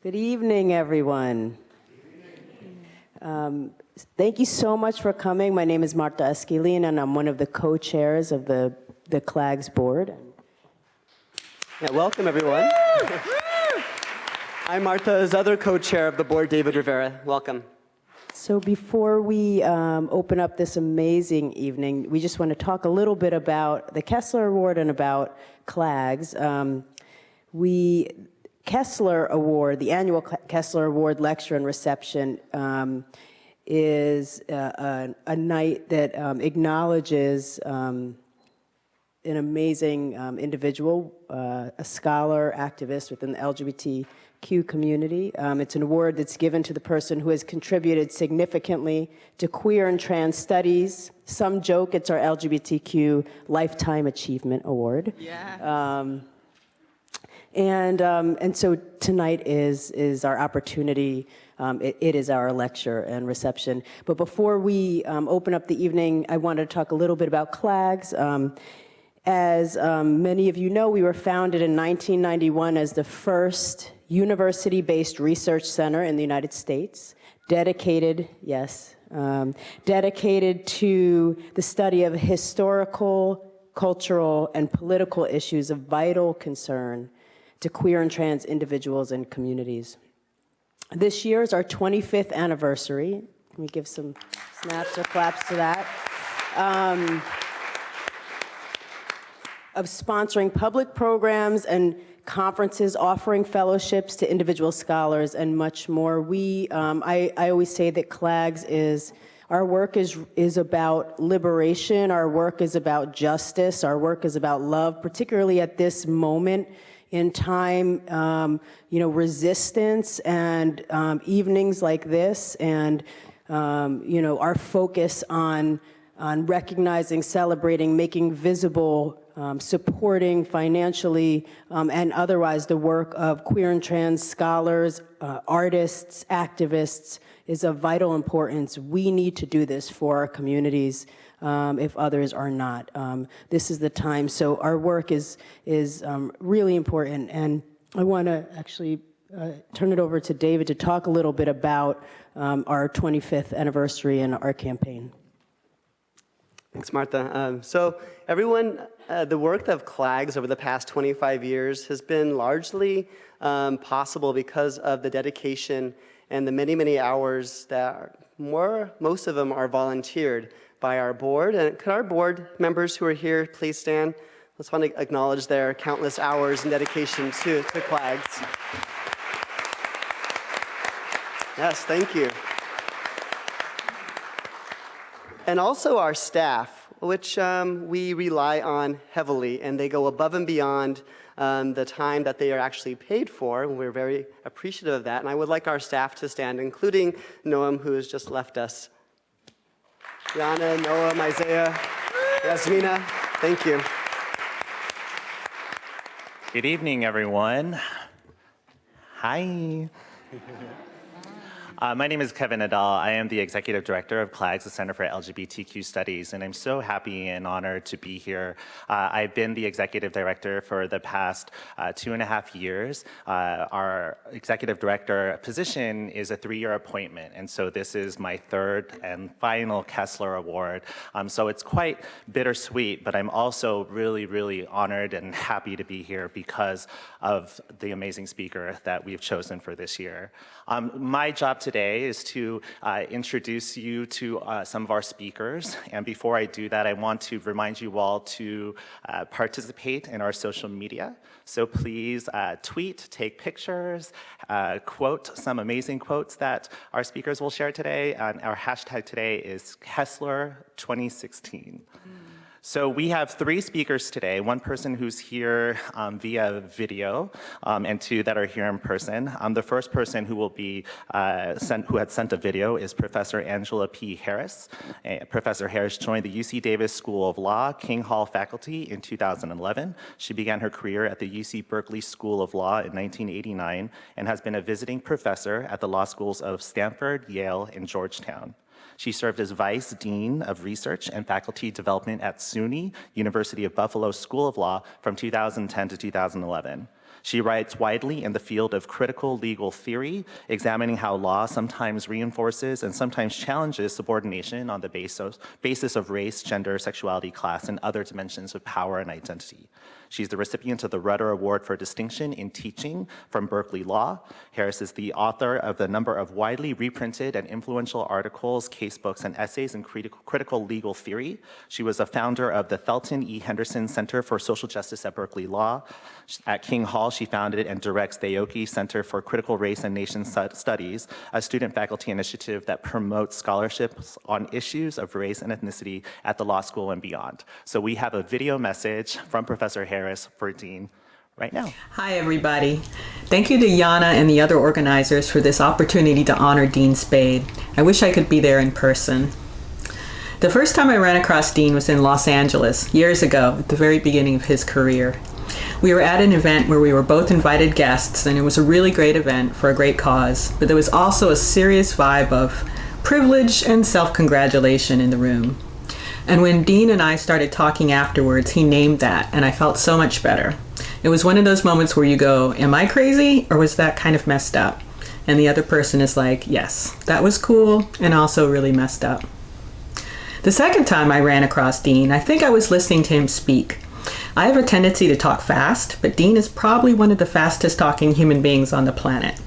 Good evening, everyone. Thank you so much for coming. My name is Marta Esquilin, and I'm one of the co-chairs of the CLAGS board. Yeah, welcome, everyone. I'm Marta's other co-chair of the board, David Rivera. Welcome. So before we open up this amazing evening, we just want to talk a little bit about the Kessler Award and about CLAGS. Kessler Award, the annual Kessler Award lecture and reception is a night that acknowledges an amazing individual, a scholar, activist within the LGBTQ community. It's an award that's given to the person who has contributed significantly to queer and trans studies. Some joke it's our LGBTQ Lifetime Achievement Award. Yeah. And so tonight is our opportunity. It is our lecture and reception. But before we open up the evening, I wanted to talk a little bit about CLAGS. As many of you know, we were founded in 1991 as the first university-based research center in the United States, dedicated to the study of historical, cultural, and political issues of vital concern to queer and trans individuals and communities. This year is our 25th anniversary. Can we give some snaps or claps to that? Of sponsoring public programs and conferences, offering fellowships to individual scholars, and much more. I always say that CLAGS our work is about liberation, our work is about justice, our work is about love, particularly at this moment in time, resistance and evenings like this, and our focus on recognizing, celebrating, making visible, supporting financially and otherwise the work of queer and trans scholars, artists, activists is of vital importance. We need to do this for our communities. If others are not. This is the time. So our work is really important. And I want to actually turn it over to David to talk a little bit about our 25th anniversary and our campaign. Thanks, Marta. So everyone, the work of CLAGS over the past 25 years has been largely possible because of the dedication and the many, many hours that most of them are volunteered by our board. And could our board members who are here please stand? Let's want to acknowledge their countless hours and dedication to CLAGS. Yes, thank you. And also our staff, which we rely on heavily, and they go above and beyond the time that they are actually paid for, and we're very appreciative of that. And I would like our staff to stand, including Noam, who has just left us. Yana, Noam, Isaiah, Yasmina, thank you. Good evening, everyone. Hi. My name is Kevin Nadal. I am the Executive Director of CLAGS, the Center for LGBTQ Studies, and I'm so happy and honored to be here. I've been the Executive Director for the past 2.5 years. Our Executive Director position is a 3-year appointment, and so this is my 3rd and final Kessler Award. So it's quite bittersweet, but I'm also really, really honored and happy to be here because of the amazing speaker that we've chosen for this year. My job today is to introduce you to some of our speakers. And before I do that, I want to remind you all to participate in our social media. So please tweet, take pictures, quote some amazing quotes that our speakers will share today. And our hashtag today is Kessler 2016. So we have 3 speakers today, 1 person who's here via video, and 2 that are here in person. The first person who will be who had sent a video is Professor Angela P. Harris. Professor Harris joined the UC Davis School of Law, King Hall faculty in 2011. She began her career at the UC Berkeley School of Law in 1989 and has been a visiting professor at the law schools of Stanford, Yale, and Georgetown. She served as Vice Dean of Research and Faculty Development at SUNY, University of Buffalo School of Law from 2010 to 2011. She writes widely in the field of critical legal theory, examining how law sometimes reinforces and sometimes challenges subordination on the basis of race, gender, sexuality, class, and other dimensions of power and identity. She's the recipient of the Redistribution Award for Distinction in Teaching from Berkeley Law. Harris is the author of a number of widely reprinted and influential articles, casebooks, and essays in critical legal theory. She was a founder of the Thelton E. Henderson Center for Social Justice at Berkeley Law. At King Hall, she founded and directs the Aoki Center for Critical Race and Nation Studies, a student-faculty initiative that promotes scholarships on issues of race and ethnicity at the law school and beyond. So we have a video message from Professor Harris for Dean right now. Hi, everybody. Thank you to Yana and the other organizers for this opportunity to honor Dean Spade. I wish I could be there in person. The first time I ran across Dean was in Los Angeles, years ago, at the very beginning of his career. We were at an event where we were both invited guests, and it was a really great event for a great cause, but there was also a serious vibe of privilege and self-congratulation in the room. And when Dean and I started talking afterwards, he named that, and I felt so much better. It was one of those moments where you go, am I crazy, or was that kind of messed up? And the other person is like, yes, that was cool, and also really messed up. The second time I ran across Dean, I think I was listening to him speak. I have a tendency to talk fast, but Dean is probably one of the fastest talking human beings on the planet.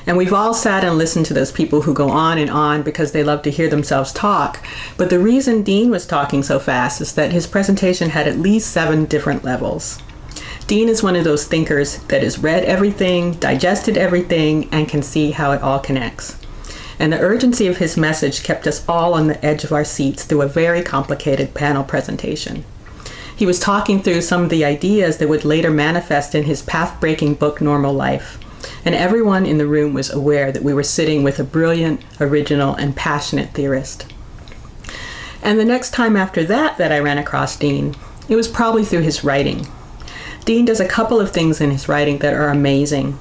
And we've all sat and listened to those people who go on because they love to hear themselves talk. But the reason Dean was talking so fast is that his presentation had at least 7 different levels. Dean is one of those thinkers that has read everything, digested everything, and can see how it all connects. And the urgency of his message kept us all on the edge of our seats through a very complicated panel presentation. He was talking through some of the ideas that would later manifest in his path-breaking book, Normal Life. And everyone in the room was aware that we were sitting with a brilliant, original, and passionate theorist. And the next time after that I ran across Dean, it was probably through his writing. Dean does a couple of things in his writing that are amazing.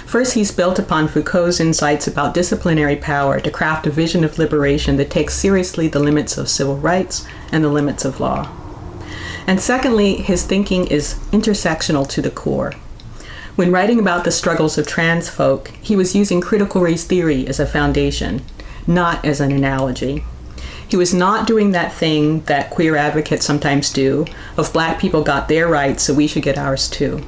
First, he's built upon Foucault's insights about disciplinary power to craft a vision of liberation that takes seriously the limits of civil rights and the limits of law. And secondly, his thinking is intersectional to the core. When writing about the struggles of trans folk, he was using critical race theory as a foundation, not as an analogy. He was not doing that thing that queer advocates sometimes do, of black people got their rights, so we should get ours too.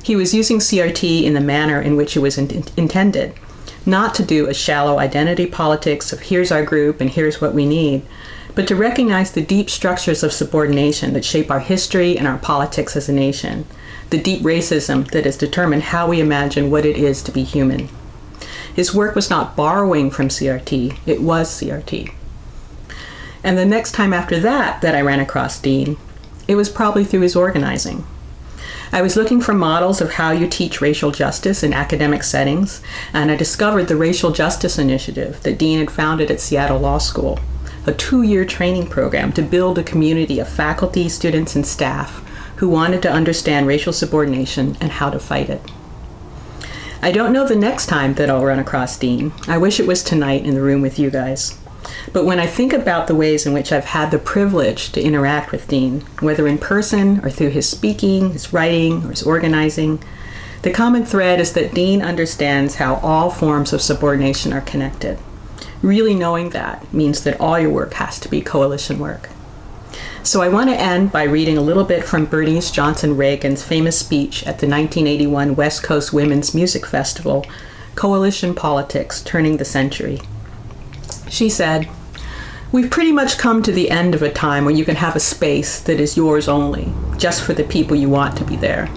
He was using CRT in the manner in which it was intended, not to do a shallow identity politics of here's our group and here's what we need, but to recognize the deep structures of subordination that shape our history and our politics as a nation, the deep racism that has determined how we imagine what it is to be human. His work was not borrowing from CRT, it was CRT. And the next time after that I ran across Dean, it was probably through his organizing. I was looking for models of how you teach racial justice in academic settings, and I discovered the Racial Justice Initiative that Dean had founded at Seattle Law School, a 2-year training program to build a community of faculty, students, and staff who wanted to understand racial subordination and how to fight it. I don't know the next time that I'll run across Dean. I wish it was tonight in the room with you guys. But when I think about the ways in which I've had the privilege to interact with Dean, whether in person or through his speaking, his writing, or his organizing, the common thread is that Dean understands how all forms of subordination are connected. Really knowing that means that all your work has to be coalition work. So I want to end by reading a little bit from Bernice Johnson Reagan's famous speech at the 1981 West Coast Women's Music Festival, Coalition Politics, Turning the Century. She said, "We've pretty much come to the end of a time where you can have a space that is yours only, just for the people you want to be there.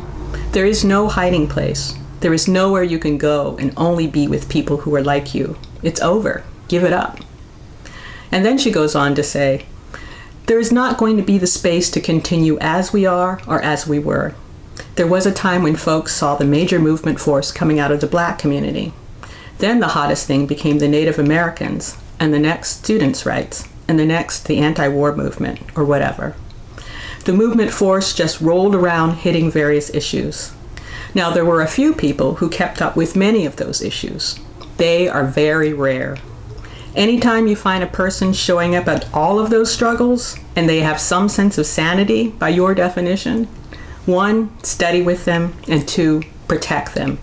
There is no hiding place. There is nowhere you can go and only be with people who are like you. It's over. Give it up." And then she goes on to say, "There is not going to be the space to continue as we are or as we were. There was a time when folks saw the major movement force coming out of the Black community. Then the hottest thing became the Native Americans, and the next students' rights, and the next the anti-war movement, or whatever. The movement force just rolled around hitting various issues. Now there were a few people who kept up with many of those issues. They are very rare. Anytime you find a person showing up at all of those struggles, and they have some sense of sanity by your definition, 1, study with them, and 2, Protect them.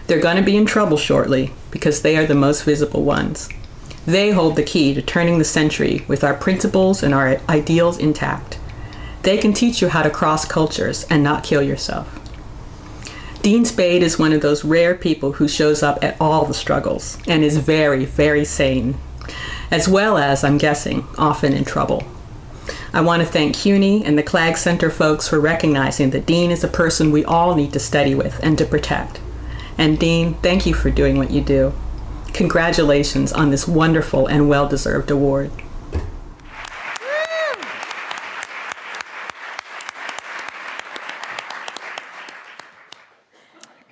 They're going to be in trouble shortly because they are the most visible ones. They hold the key to turning the century with our principles and our ideals intact. They can teach you how to cross cultures and not kill yourself. Dean Spade is one of those rare people who shows up at all the struggles and is very, very sane, as well as, I'm guessing, often in trouble. I want to thank CUNY and the CLAGS Center folks for recognizing that Dean is a person we all need to study with and to protect. And Dean, thank you for doing what you do. Congratulations on this wonderful and well-deserved award.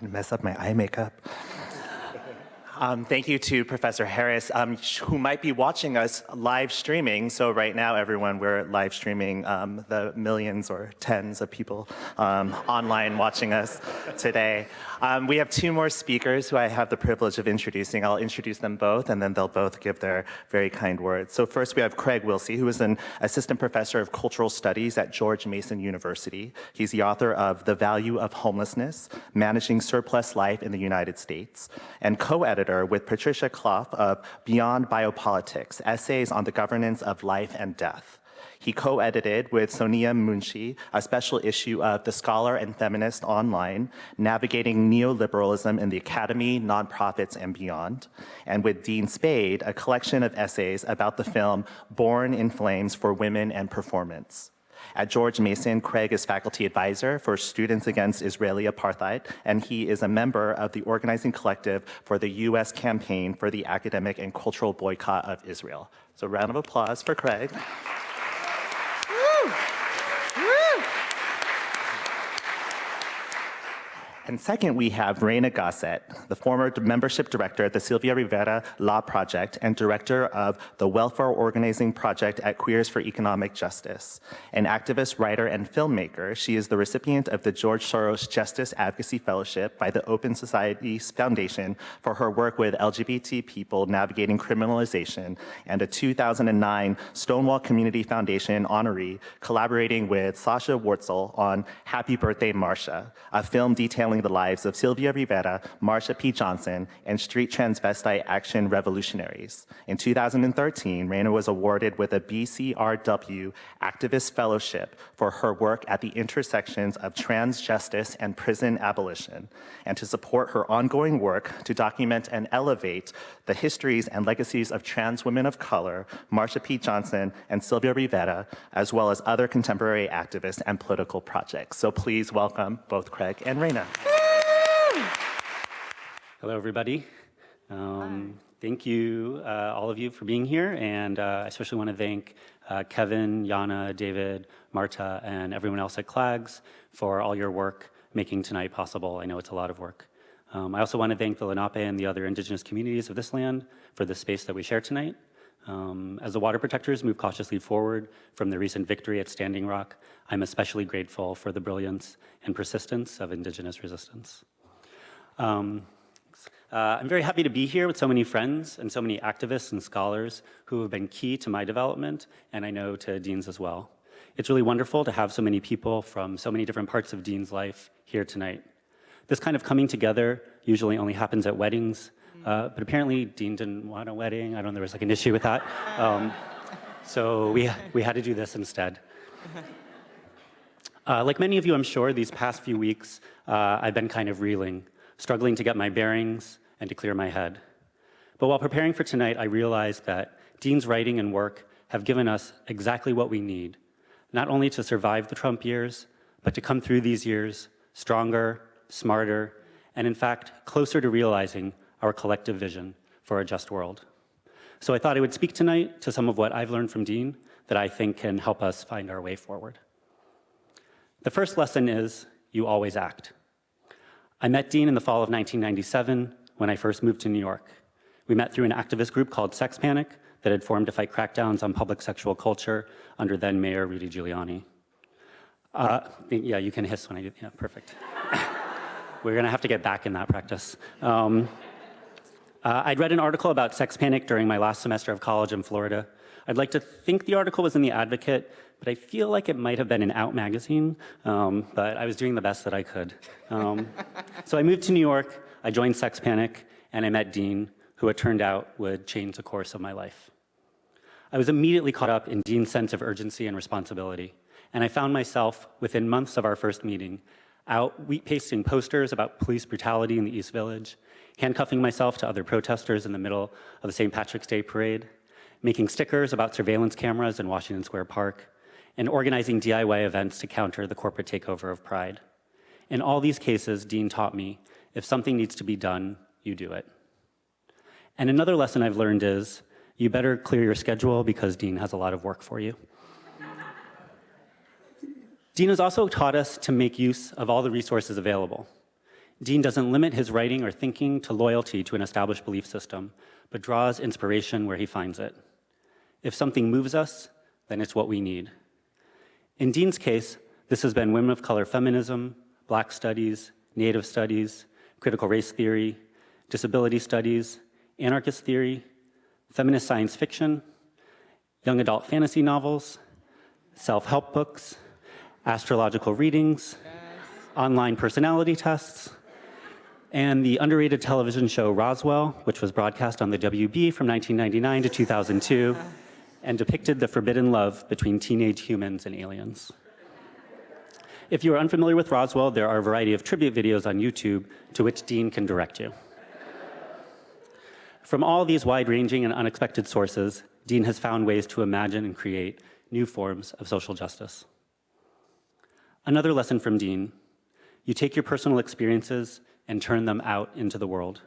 I'm gonna mess up my eye makeup. Thank you to Professor Harris, who might be watching us live streaming. So right now, everyone, we're live streaming the millions or tens of people online watching us today. We have two more speakers who I have the privilege of introducing. I'll introduce them both, and then they'll both give their very kind words. So first, we have Craig Willse, who is an assistant professor of cultural studies at George Mason University. He's the author of The Value of Homelessness, Managing Surplus Life in the United States, and co-editor with Patricia Clough of Beyond Biopolitics, Essays on the Governance of Life and Death. He co-edited with Sonia Munshi a special issue of The Scholar and Feminist Online, Navigating Neoliberalism in the Academy, Nonprofits, and Beyond, and with Dean Spade, a collection of essays about the film Born in Flames for Women and Performance. At George Mason, Craig is faculty advisor for Students Against Israeli Apartheid, and he is a member of the organizing collective for the U.S. campaign for the academic and cultural boycott of Israel. So round of applause for Craig. And second, we have Reina Gossett, the former membership director at the Silvia Rivera Law Project and director of the Welfare Organizing Project at Queers for Economic Justice. An activist, writer, and filmmaker, she is the recipient of the George Soros Justice Advocacy Fellowship by the Open Societies Foundation for her work with LGBT people navigating criminalization, and a 2009 Stonewall Community Foundation honoree collaborating with Sasha Wurtzel on Happy Birthday, Marsha, a film detailing the lives of Sylvia Rivera, Marsha P. Johnson, and street transvestite action revolutionaries. In 2013, Reina was awarded with a BCRW Activist Fellowship for her work at the intersections of trans justice and prison abolition, and to support her ongoing work to document and elevate the histories and legacies of trans women of color, Marsha P. Johnson and Sylvia Rivera, as well as other contemporary activists and political projects. So please welcome both Craig and Reina. Hello, everybody. Thank you, all of you, for being here, and I especially want to thank Kevin, Yana, David, Marta, and everyone else at CLAGS for all your work making tonight possible. I know it's a lot of work. I also want to thank the Lenape and the other indigenous communities of this land for the space that we share tonight. As the water protectors move cautiously forward from the recent victory at Standing Rock, I'm especially grateful for the brilliance and persistence of indigenous resistance. I'm very happy to be here with so many friends and so many activists and scholars who have been key to my development, and I know to Dean's as well. It's really wonderful to have so many people from so many different parts of Dean's life here tonight. This kind of coming together usually only happens at weddings, but apparently Dean didn't want a wedding. I don't know, there was like an issue with that. So we had to do this instead. Like many of you, I'm sure, these past few weeks, I've been kind of reeling, struggling to get my bearings and to clear my head. But while preparing for tonight, I realized that Dean's writing and work have given us exactly what we need, not only to survive the Trump years, but to come through these years stronger, smarter, and in fact, closer to realizing our collective vision for a just world. So I thought I would speak tonight to some of what I've learned from Dean that I think can help us find our way forward. The first lesson is, you always act. I met Dean in the fall of 1997 when I first moved to New York. We met through an activist group called Sex Panic that had formed to fight crackdowns on public sexual culture under then Mayor Rudy Giuliani. Yeah, you can hiss when I do, yeah, perfect. We're gonna have to get back in that practice. I'd read an article about sex panic during my last semester of college in Florida. I'd like to think the article was in The Advocate, but I feel like it might have been in Out magazine, but I was doing the best that I could. So I moved to New York, I joined Sex Panic, and I met Dean, who it turned out would change the course of my life. I was immediately caught up in Dean's sense of urgency and responsibility, and I found myself, within months of our first meeting, out pasting posters about police brutality in the East Village, handcuffing myself to other protesters in the middle of the St. Patrick's Day parade, making stickers about surveillance cameras in Washington Square Park, and organizing DIY events to counter the corporate takeover of Pride. In all these cases, Dean taught me, if something needs to be done, you do it. And another lesson I've learned is, you better clear your schedule because Dean has a lot of work for you. Dean has also taught us to make use of all the resources available. Dean doesn't limit his writing or thinking to loyalty to an established belief system, but draws inspiration where he finds it. If something moves us, then it's what we need. In Dean's case, this has been women of color feminism, Black studies, Native studies, critical race theory, disability studies, anarchist theory, feminist science fiction, young adult fantasy novels, self-help books, astrological readings, online personality tests, and the underrated television show Roswell, which was broadcast on the WB from 1999 to 2002, and depicted the forbidden love between teenage humans and aliens. If you are unfamiliar with Roswell, there are a variety of tribute videos on YouTube to which Dean can direct you. From all these wide-ranging and unexpected sources, Dean has found ways to imagine and create new forms of social justice. Another lesson from Dean: you take your personal experiences and turn them out into the world.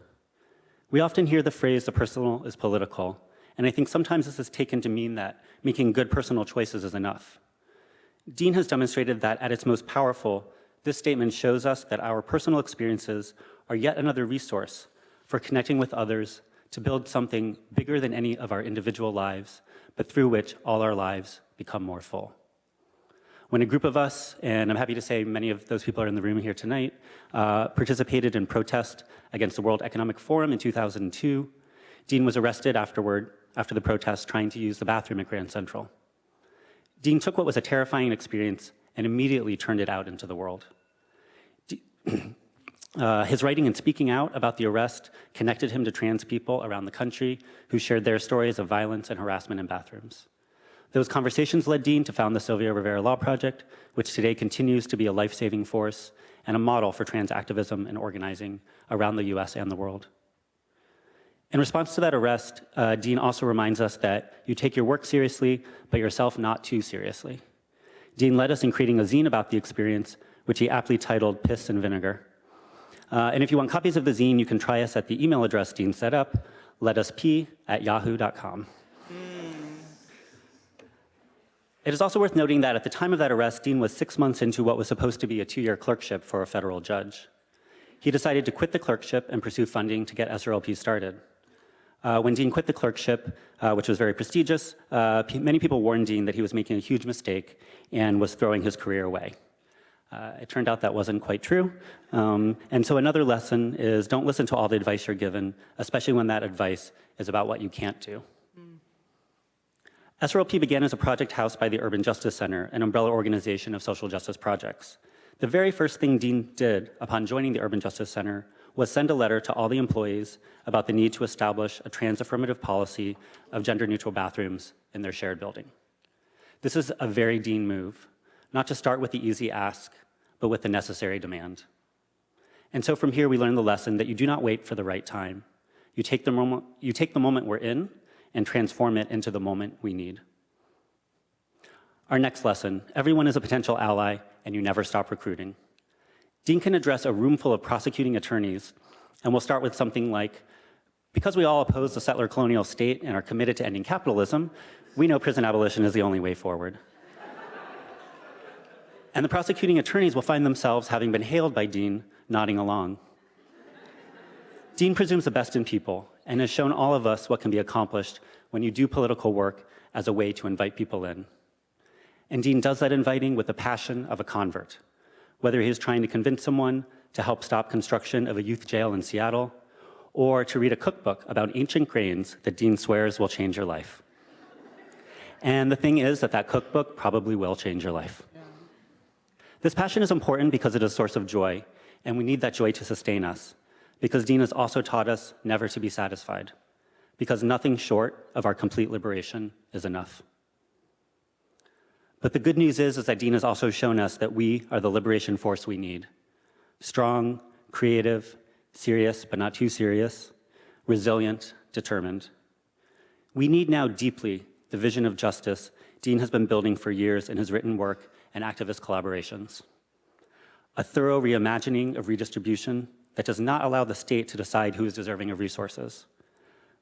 We often hear the phrase, the personal is political, and I think sometimes this is taken to mean that making good personal choices is enough. Dean has demonstrated that at its most powerful, this statement shows us that our personal experiences are yet another resource for connecting with others to build something bigger than any of our individual lives, but through which all our lives become more full. When a group of us, and I'm happy to say many of those people are in the room here tonight, participated in protest against the World Economic Forum in 2002, Dean was arrested after the protest trying to use the bathroom at Grand Central. Dean took what was a terrifying experience and immediately turned it out into the world. His writing and speaking out about the arrest connected him to trans people around the country who shared their stories of violence and harassment in bathrooms. Those conversations led Dean to found the Sylvia Rivera Law Project, which today continues to be a life-saving force and a model for trans activism and organizing around the US and the world. In response to that arrest, Dean also reminds us that you take your work seriously, but yourself not too seriously. Dean led us in creating a zine about the experience, which he aptly titled Piss and Vinegar. And if you want copies of the zine, you can try us at the email address Dean set up, letusp@yahoo.com. It is also worth noting that at the time of that arrest, Dean was 6 months into what was supposed to be a 2-year clerkship for a federal judge. He decided to quit the clerkship and pursue funding to get SRLP started. When Dean quit the clerkship, which was very prestigious, many people warned Dean that he was making a huge mistake and was throwing his career away. It turned out that wasn't quite true. And so another lesson is don't listen to all the advice you're given, especially when that advice is about what you can't do. SRLP began as a project housed by the Urban Justice Center, an umbrella organization of social justice projects. The very first thing Dean did upon joining the Urban Justice Center was send a letter to all the employees about the need to establish a trans-affirmative policy of gender-neutral bathrooms in their shared building. This is a very Dean move, not to start with the easy ask, but with the necessary demand. And so from here, we learn the lesson that you do not wait for the right time. You take the moment we're in and transform it into the moment we need. Our next lesson: everyone is a potential ally, and you never stop recruiting. Dean can address a room full of prosecuting attorneys, and we'll start with something like, because we all oppose the settler colonial state and are committed to ending capitalism, we know prison abolition is the only way forward. And the prosecuting attorneys will find themselves, having been hailed by Dean, nodding along. Dean presumes the best in people and has shown all of us what can be accomplished when you do political work as a way to invite people in. And Dean does that inviting with the passion of a convert, whether he is trying to convince someone to help stop construction of a youth jail in Seattle, or to read a cookbook about ancient grains that Dean swears will change your life. And the thing is that that cookbook probably will change your life. Yeah. This passion is important because it is a source of joy, and we need that joy to sustain us, because Dean has also taught us never to be satisfied, because nothing short of our complete liberation is enough. But the good news is that Dean has also shown us that we are the liberation force we need. Strong, creative, serious but not too serious, resilient, determined. We need now deeply the vision of justice Dean has been building for years in his written work and activist collaborations. A thorough reimagining of redistribution that does not allow the state to decide who is deserving of resources.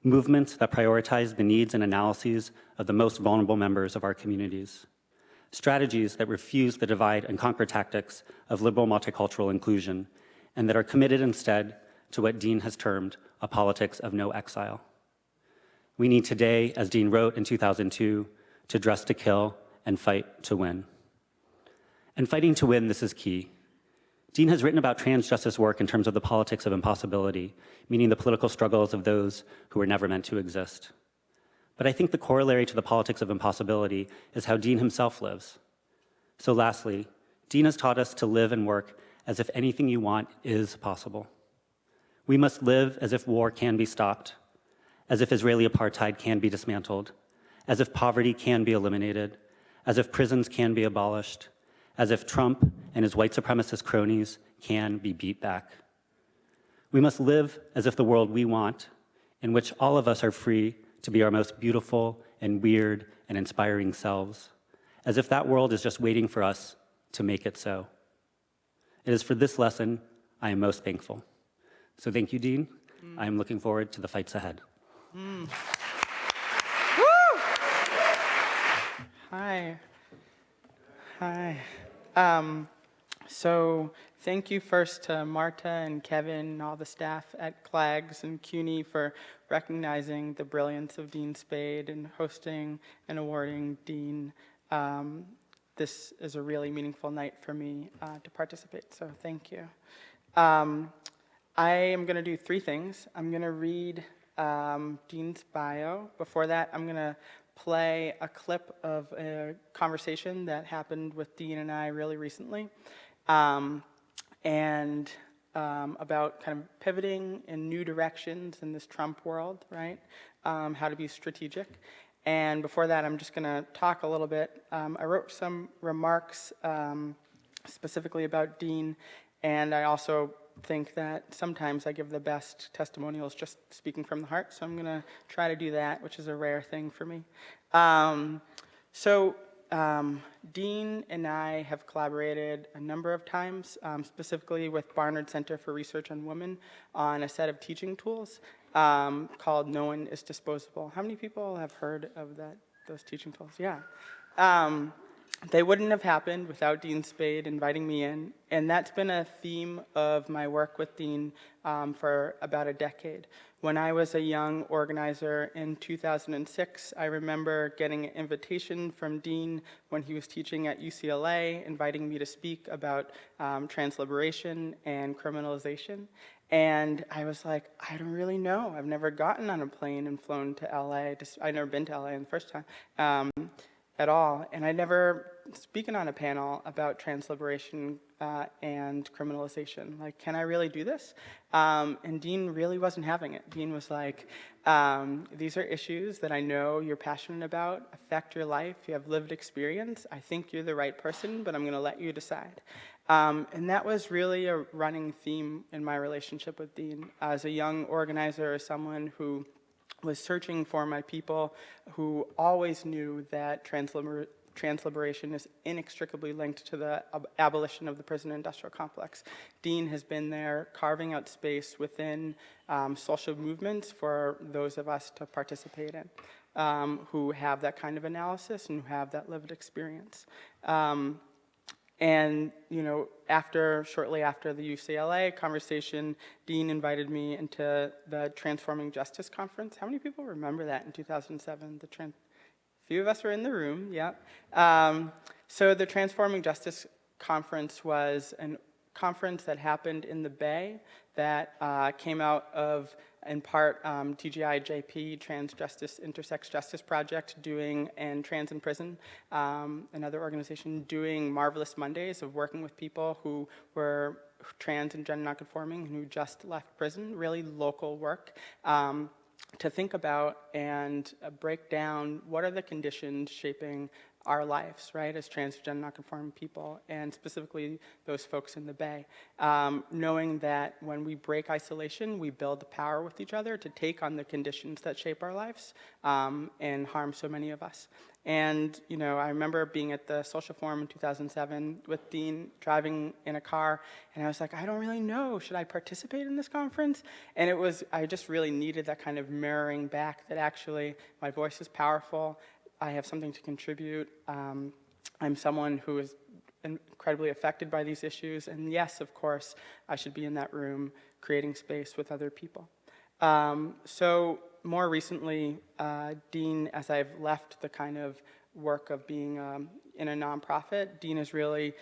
Movements that prioritize the needs and analyses of the most vulnerable members of our communities. Strategies that refuse the divide and conquer tactics of liberal multicultural inclusion, and that are committed instead to what Dean has termed a politics of no exile. We need today, as Dean wrote in 2002, to dress to kill and fight to win. And fighting to win, this is key. Dean has written about trans justice work in terms of the politics of impossibility, meaning the political struggles of those who were never meant to exist. But I think the corollary to the politics of impossibility is how Dean himself lives. So lastly, Dean has taught us to live and work as if anything you want is possible. We must live as if war can be stopped, as if Israeli apartheid can be dismantled, as if poverty can be eliminated, as if prisons can be abolished, as if Trump and his white supremacist cronies can be beat back. We must live as if the world we want, in which all of us are free to be our most beautiful and weird and inspiring selves, as if that world is just waiting for us to make it so. It is for this lesson I am most thankful. So thank you, Dean. I am looking forward to the fights ahead. Hi. So thank you first to Marta and Kevin and all the staff at CLAGS and CUNY for recognizing the brilliance of Dean Spade and hosting and awarding Dean. This is a really meaningful night for me to participate, so thank you. I am going to do three things. I'm going to read Dean's bio. Before that, I'm going to play a clip of a conversation that happened with Dean and I really recently, and about kind of pivoting in new directions in this Trump world, right? How to be strategic. And before that, I'm just going to talk a little bit. I wrote some remarks specifically about Dean, and I also think that sometimes I give the best testimonials just speaking from the heart, so I'm going to try to do that, which is a rare thing for me. Dean and I have collaborated a number of times, specifically with Barnard Center for Research on Women, on a set of teaching tools called No One is Disposable. How many people have heard of those teaching tools? Yeah. They wouldn't have happened without Dean Spade inviting me in, and that's been a theme of my work with Dean for about a decade. When I was a young organizer in 2006, I remember getting an invitation from Dean when he was teaching at UCLA, inviting me to speak about trans liberation and criminalization. And I was like, I don't really know. I've never gotten on a plane and flown to LA. I'd never been to LA the first time. At all, and I'd never spoken on a panel about trans liberation and criminalization. Like, can I really do this? And Dean really wasn't having it. Dean was like, these are issues that I know you're passionate about, affect your life, you have lived experience. I think you're the right person, but I'm going to let you decide. And that was really a running theme in my relationship with Dean. As a young organizer, as someone who was searching for my people, who always knew that trans liberation is inextricably linked to the abolition of the prison industrial complex. Dean has been there carving out space within social movements for those of us to participate in, who have that kind of analysis and who have that lived experience. And, you know, shortly after the UCLA conversation, Dean invited me into the Transforming Justice Conference. How many people remember that in 2007? A few of us were in the room, yeah. So the Transforming Justice Conference was a conference that happened in the Bay that came out of, in part, TGIJP, Trans Justice Intersex Justice Project, and Trans in Prison, another organization doing Marvelous Mondays of working with people who were trans and gender nonconforming and who just left prison, really local work. To think about and break down what are the conditions shaping our lives, right, as transgender nonconforming people, and specifically those folks in the Bay. Knowing that when we break isolation, we build the power with each other to take on the conditions that shape our lives and harm so many of us. And, you know, I remember being at the Social Forum in 2007 with Dean, driving in a car, and I was like, I don't really know, should I participate in this conference? And I just really needed that kind of mirroring back that actually my voice is powerful, I have something to contribute, I'm someone who is incredibly affected by these issues, and yes, of course, I should be in that room creating space with other people. So more recently, Dean, as I've left the kind of work of being in a nonprofit, Dean has really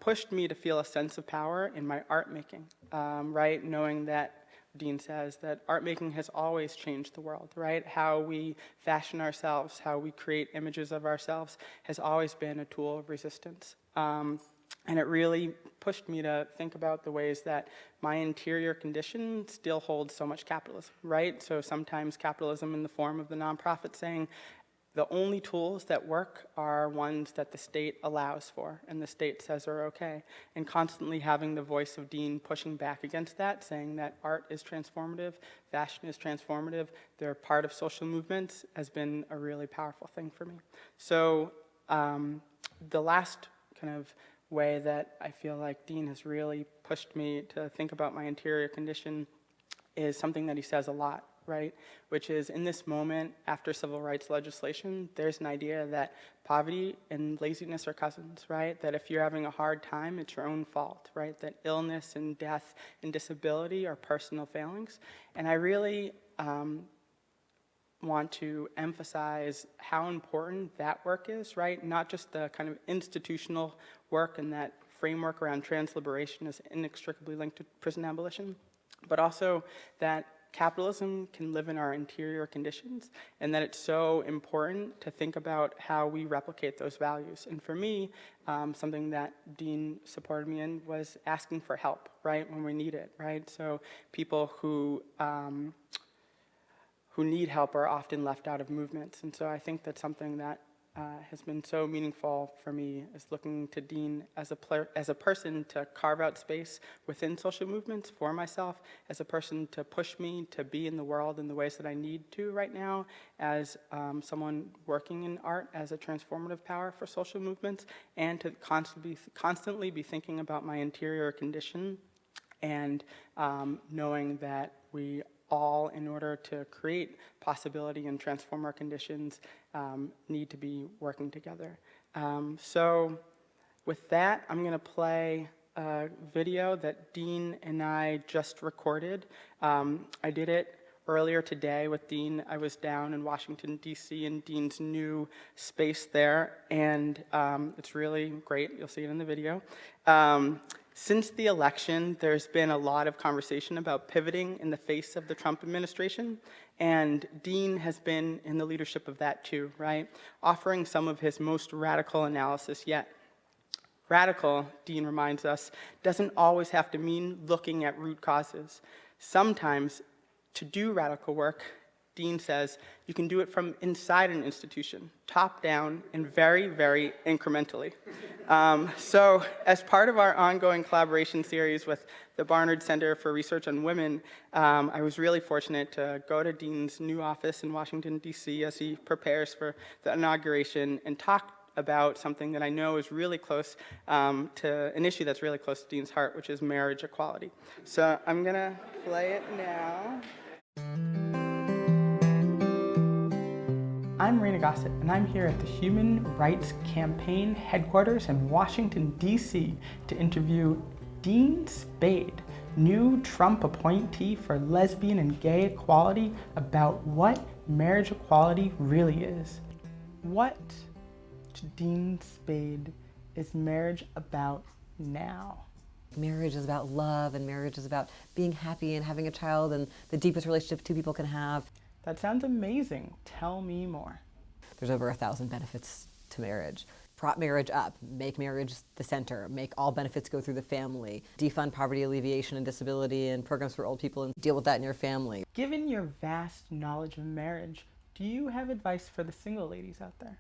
pushed me to feel a sense of power in my art making, right? Knowing that Dean says that art making has always changed the world, right? How we fashion ourselves, how we create images of ourselves has always been a tool of resistance. And it really pushed me to think about the ways that my interior condition still holds so much capitalism, right? So sometimes capitalism in the form of the nonprofit saying, the only tools that work are ones that the state allows for and the state says are okay. And constantly having the voice of Dean pushing back against that, saying that art is transformative, fashion is transformative, they're part of social movements, has been a really powerful thing for me. So the last kind of way that I feel like Dean has really pushed me to think about my interior condition is something that he says a lot, right? Which is, in this moment after civil rights legislation, there's an idea that poverty and laziness are cousins, right? That if you're having a hard time, it's your own fault, right? That illness and death and disability are personal failings. And I really want to emphasize how important that work is, right? Not just the kind of institutional work and that framework around trans liberation is inextricably linked to prison abolition, but also that capitalism can live in our interior conditions, and that it's so important to think about how we replicate those values. And for me, something that Dean supported me in was asking for help, right, when we need it, right? So people who need help are often left out of movements. And so I think that's something that has been so meaningful for me, is looking to Dean as a person to carve out space within social movements for myself, as a person to push me to be in the world in the ways that I need to right now, as someone working in art as a transformative power for social movements, and to constantly be thinking about my interior condition and knowing that we all, in order to create possibility and transform our conditions, need to be working together. So with that, I'm going to play a video that Dean and I just recorded. I did it earlier today with Dean. I was down in Washington, D.C. in Dean's new space there, and it's really great. You'll see it in the video. Since the election, there's been a lot of conversation about pivoting in the face of the Trump administration, and Dean has been in the leadership of that too, right? Offering some of his most radical analysis yet. Radical, Dean reminds us, doesn't always have to mean looking at root causes. Sometimes, to do radical work, Dean says, you can do it from inside an institution, top down, and very, very incrementally. So as part of our ongoing collaboration series with the Barnard Center for Research on Women, I was really fortunate to go to Dean's new office in Washington, D.C. as he prepares for the inauguration and talk about something that I know is really close to an issue that's really close to Dean's heart, which is marriage equality. So I'm going to play it now. I'm Reina Gossett, and I'm here at the Human Rights Campaign headquarters in Washington, D.C. to interview Dean Spade, new Trump appointee for lesbian and gay equality, about what marriage equality really is. What, to Dean Spade, is marriage about now? Marriage is about love, and marriage is about being happy and having a child, and the deepest relationship two people can have. That sounds amazing. Tell me more. There's over 1,000 benefits to marriage. Prop marriage up, make marriage the center, make all benefits go through the family, defund poverty alleviation and disability and programs for old people, and deal with that in your family. Given your vast knowledge of marriage, do you have advice for the single ladies out there?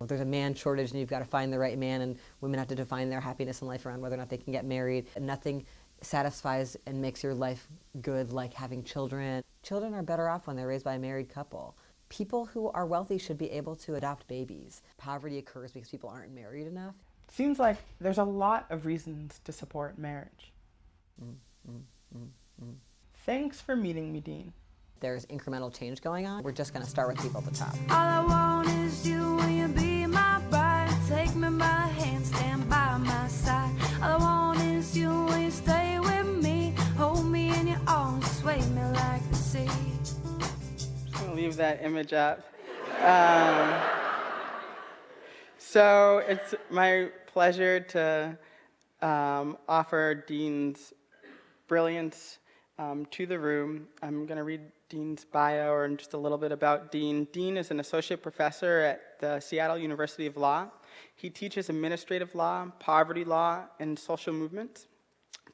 There's a man shortage and you've got to find the right man, and women have to define their happiness in life around whether or not they can get married. And nothing satisfies and makes your life good like having children. Children are better off when they're raised by a married couple. People who are wealthy should be able to adopt babies. Poverty occurs because people aren't married enough. It seems like there's a lot of reasons to support marriage. Thanks for meeting me, Dean. There's incremental change going on. We're just going to start with people at the top. All I want is you when you be my bride. Take me by the hand, stand by my side. All I want is you when you stay with me. Hold me in your arms, sway me like the sea. I'm just gonna leave that image up. So it's my pleasure to offer Dean's brilliance to the room. I'm going to read Dean's bio and just a little bit about Dean. Dean is an associate professor at the Seattle University of Law. He teaches administrative law, poverty law, and social movements.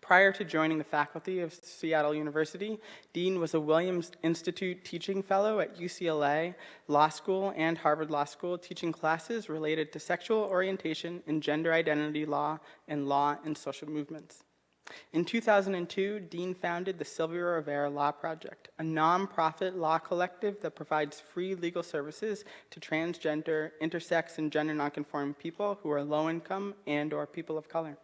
Prior to joining the faculty of Seattle University, Dean was a Williams Institute teaching fellow at UCLA Law School and Harvard Law School, teaching classes related to sexual orientation and gender identity law and social movements. In 2002, Dean founded the Sylvia Rivera Law Project, a nonprofit law collective that provides free legal services to transgender, intersex, and gender nonconforming people who are low-income and/or people of color.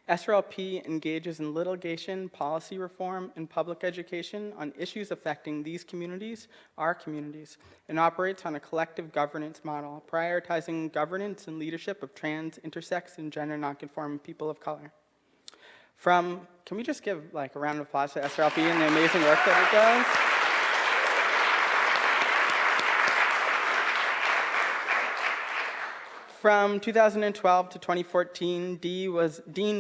SRLP engages in litigation, policy reform, and public education on issues affecting these communities, our communities, and operates on a collective governance model, prioritizing governance and leadership of trans, intersex, and gender nonconforming people of color. Can we just give like a round of applause to SRLP and the amazing work that it does? From 2012 to 2014, Dean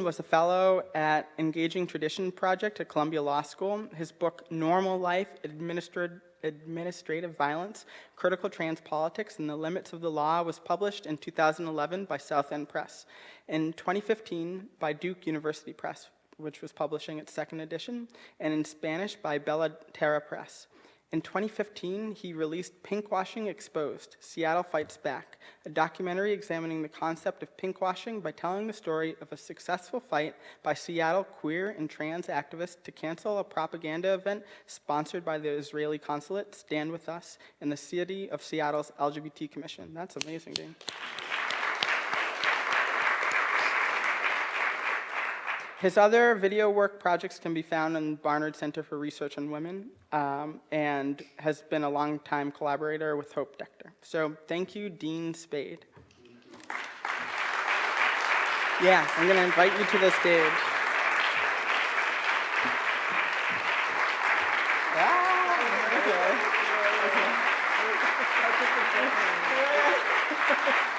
was a fellow at Engaging Tradition Project at Columbia Law School. His book, Normal Life, Administrative Violence, Critical Trans Politics, and the Limits of the Law was published in 2011 by South End Press. In 2015 by Duke University Press, which was publishing its second edition, and in Spanish by Bella Terra Press. In 2015, he released Pinkwashing Exposed, Seattle Fights Back, a documentary examining the concept of pinkwashing by telling the story of a successful fight by Seattle queer and trans activists to cancel a propaganda event sponsored by the Israeli consulate, Stand With Us, and the city of Seattle's LGBT Commission. That's amazing, Dean. His other video work projects can be found in Barnard Center for Research on Women, and has been a longtime collaborator with Hope Dector. So thank you, Dean Spade. Yeah, I'm going to invite you to the stage.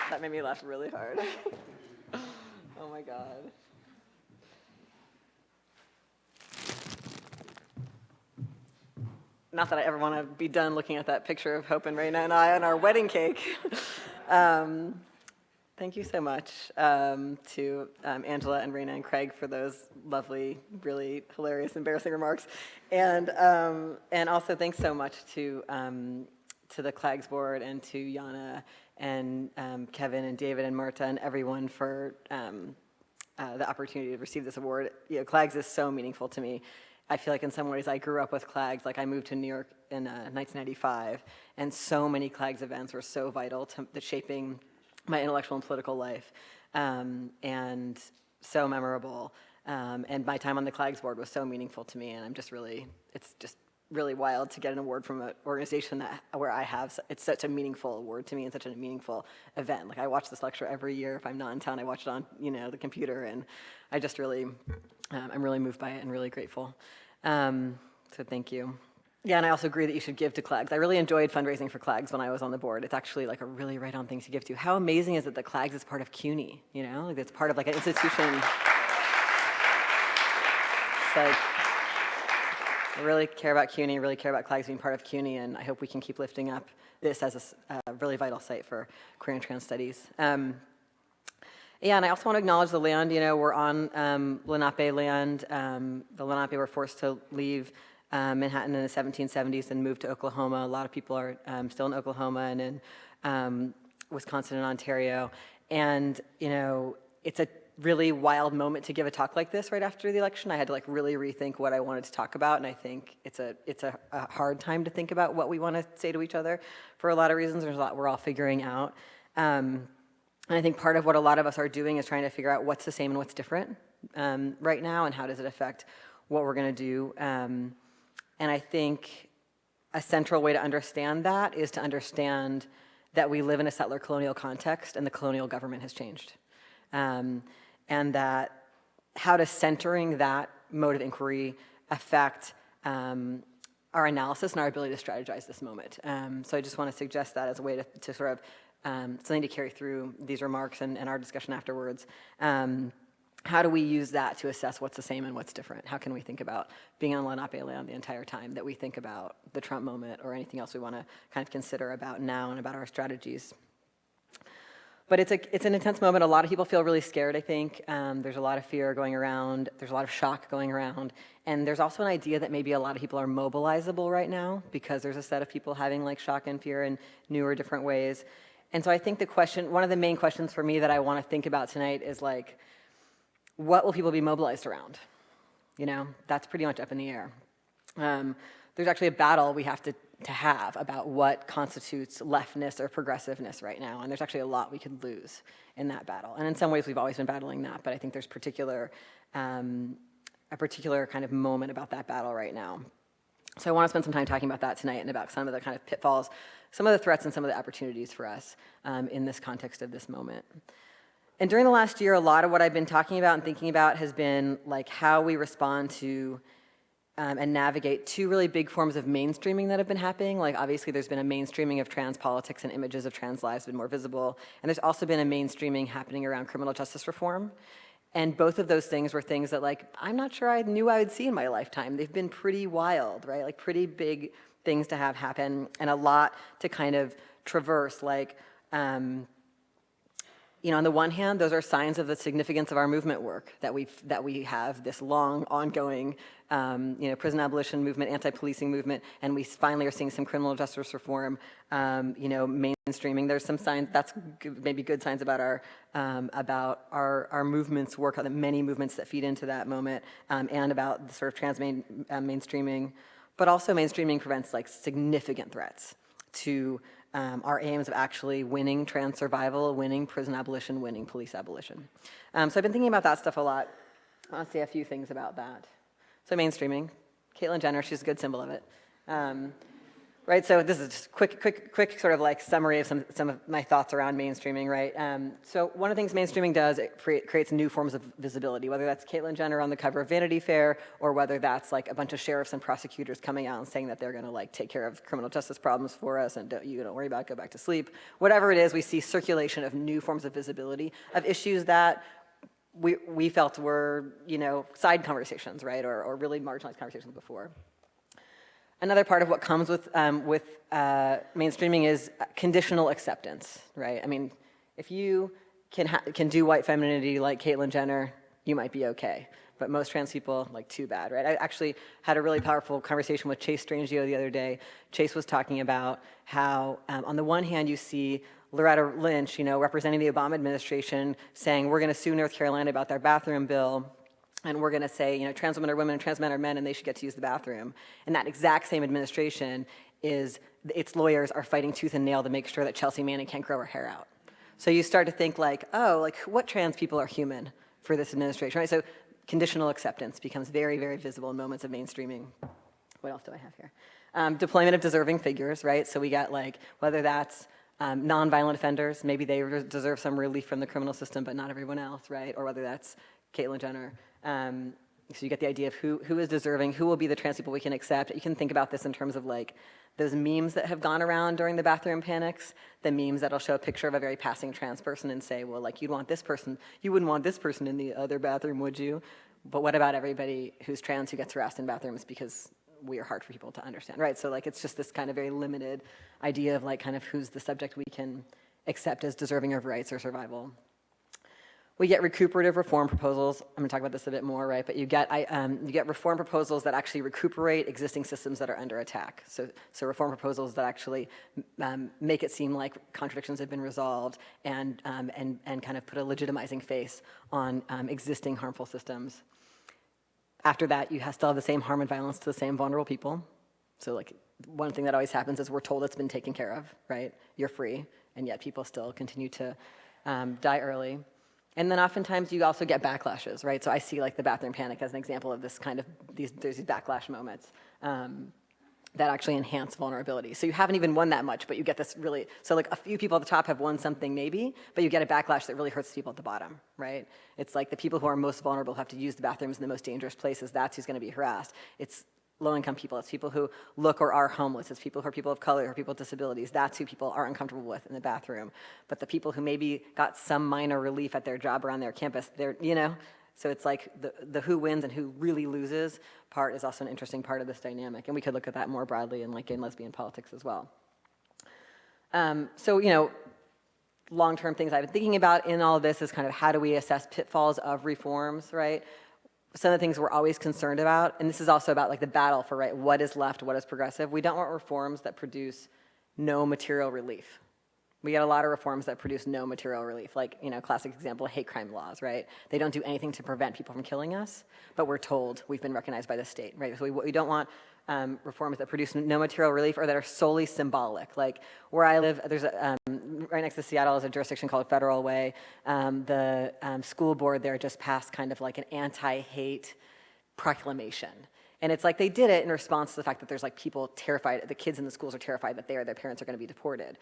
That made me laugh really hard. Oh my God. Not that I ever want to be done looking at that picture of Hope and Reina and I on our wedding cake. Thank you so much to Angela and Reina and Craig for those lovely, really hilarious, embarrassing remarks. And also thanks so much to the CLAGS board and to Yana and Kevin and David and Marta and everyone for the opportunity to receive this award. You know, CLAGS is so meaningful to me. I feel like in some ways I grew up with CLAGS. Like I moved to New York in 1995, and so many CLAGS events were so vital to shaping my intellectual and political life, and so memorable. And my time on the CLAGS board was so meaningful to me, and it's just really wild to get an award from an organization it's such a meaningful award to me and such a meaningful event. Like I watch this lecture every year. If I'm not in town, I watch it on the computer, and I just really, I'm really moved by it and really grateful. So thank you. Yeah, and I also agree that you should give to CLAGS. I really enjoyed fundraising for CLAGS when I was on the board. It's actually like a really right-on thing to give to. How amazing is it that CLAGS is part of CUNY, like it's part of like an institution. like, I really care about CUNY, really care about CLAGS being part of CUNY, and I hope we can keep lifting up this as a really vital site for queer and trans studies. Yeah, and I also want to acknowledge the land. You know, we're on Lenape land. The Lenape were forced to leave Manhattan in the 1770s and moved to Oklahoma. A lot of people are still in Oklahoma and in Wisconsin and Ontario. And, you know, it's a really wild moment to give a talk like this right after the election. I had to like really rethink what I wanted to talk about, and I think it's a hard time to think about what we want to say to each other for a lot of reasons. There's a lot we're all figuring out. And I think part of what a lot of us are doing is trying to figure out what's the same and what's different right now, and how does it affect what we're going to do. And I think a central way to understand that is to understand that we live in a settler colonial context and the colonial government has changed. And that how does centering that mode of inquiry affect our analysis and our ability to strategize this moment. So I just want to suggest that as a way to sort of something to carry through these remarks and our discussion afterwards. How do we use that to assess what's the same and what's different? How can we think about being on Lenape land the entire time that we think about the Trump moment or anything else we want to kind of consider about now and about our strategies? But it's an intense moment. A lot of people feel really scared, I think. There's a lot of fear going around. There's a lot of shock going around. And there's also an idea that maybe a lot of people are mobilizable right now because there's a set of people having like shock and fear in new or different ways. And so I think one of the main questions for me that I want to think about tonight is like, what will people be mobilized around? You know, that's pretty much up in the air. There's actually a battle we have to have about what constitutes leftness or progressiveness right now, and there's actually a lot we could lose in that battle. And in some ways, we've always been battling that, but I think there's a particular kind of moment about that battle right now. So I want to spend some time talking about that tonight and about some of the kind of pitfalls, some of the threats, and some of the opportunities for us in this context of this moment. And during the last year, a lot of what I've been talking about and thinking about has been like how we respond to and navigate two really big forms of mainstreaming that have been happening. Like obviously there's been a mainstreaming of trans politics and images of trans lives have been more visible. And there's also been a mainstreaming happening around criminal justice reform. And both of those things were things that like, I'm not sure I knew I would see in my lifetime. They've been pretty wild, right? Like pretty big things to have happen and a lot to kind of traverse. Like, you know, on the one hand, those are signs of the significance of our movement work, that we have this long, ongoing, you know, prison abolition movement, anti-policing movement, and we finally are seeing some criminal justice reform, you know, mainstreaming. There's some signs, that's maybe good signs about our movement's work, the many movements that feed into that moment, and about the sort of trans mainstreaming, but also mainstreaming prevents like significant threats to our aims of actually winning trans survival, winning prison abolition, winning police abolition. So I've been thinking about that stuff a lot. I want to say a few things about that. So mainstreaming, Caitlyn Jenner, she's a good symbol of it. Right, so this is just quick sort of like summary of some of my thoughts around mainstreaming, right? So one of the things mainstreaming does, it creates new forms of visibility, whether that's Caitlyn Jenner on the cover of Vanity Fair, or whether that's like a bunch of sheriffs and prosecutors coming out and saying that they're gonna like take care of criminal justice problems for us and don't worry about it, go back to sleep. Whatever it is, we see circulation of new forms of visibility of issues that we felt were, you know, side conversations, right, or really marginalized conversations before. Another part of what comes with mainstreaming is conditional acceptance, right? I mean, if you can do white femininity like Caitlyn Jenner, you might be okay. But most trans people, like, too bad, right? I actually had a really powerful conversation with Chase Strangio the other day. Chase was talking about how, on the one hand, you see Loretta Lynch, you know, representing the Obama administration, saying we're going to sue North Carolina about their bathroom bill. And we're going to say, you know, trans women are women and trans men are men and they should get to use the bathroom. And that exact same administration its lawyers are fighting tooth and nail to make sure that Chelsea Manning can't grow her hair out. So you start to think like, oh, like what trans people are human for this administration, right? So conditional acceptance becomes very, very visible in moments of mainstreaming. What else do I have here? Deployment of deserving figures, right? So we got like, whether that's nonviolent offenders, maybe they deserve some relief from the criminal system, but not everyone else, right? Or whether that's Caitlyn Jenner. So you get the idea of who is deserving, who will be the trans people we can accept. You can think about this in terms of like those memes that have gone around during the bathroom panics, the memes that'll show a picture of a very passing trans person and say, well, like you'd want this person, you wouldn't want this person in the other bathroom, would you? But what about everybody who's trans who gets harassed in bathrooms because we are hard for people to understand, right? So like it's just this kind of very limited idea of like kind of who's the subject we can accept as deserving of rights or survival. We get recuperative reform proposals. I'm gonna talk about this a bit more, right? But you get reform proposals that actually recuperate existing systems that are under attack. So reform proposals that actually make it seem like contradictions have been resolved and kind of put a legitimizing face on existing harmful systems. After that, you still have the same harm and violence to the same vulnerable people. So like one thing that always happens is we're told it's been taken care of, right? You're free, and yet people still continue to die early. And then oftentimes you also get backlashes, right? So I see like the bathroom panic as an example of this kind of, there's these backlash moments that actually enhance vulnerability. So you haven't even won that much, but you get this really, so like a few people at the top have won something maybe, but you get a backlash that really hurts people at the bottom, right? It's like the people who are most vulnerable have to use the bathrooms in the most dangerous places. That's who's gonna be harassed. It's low-income people, it's people who look or are homeless, it's people who are people of color or people with disabilities. That's who people are uncomfortable with in the bathroom. But the people who maybe got some minor relief at their job around their campus, they're, you know, so it's like the who wins and who really loses part is also an interesting part of this dynamic. And we could look at that more broadly in like gay and lesbian politics as well. So, you know, long-term things I've been thinking about in all of this is kind of how do we assess pitfalls of reforms, right? Some of the things we're always concerned about, and this is also about like the battle for, right, what is left, what is progressive. We don't want reforms that produce no material relief. We get a lot of reforms that produce no material relief, like, you know, classic example, hate crime laws, right? They don't do anything to prevent people from killing us, but we're told we've been recognized by the state, right? So we don't want reforms that produce no material relief or that are solely symbolic. Like where I live, there's a, right next to Seattle is a jurisdiction called Federal Way. The school board there just passed kind of like an anti-hate proclamation. And it's like they did it in response to the fact that there's like people terrified, the kids in the schools are terrified that they or their parents are gonna be deported.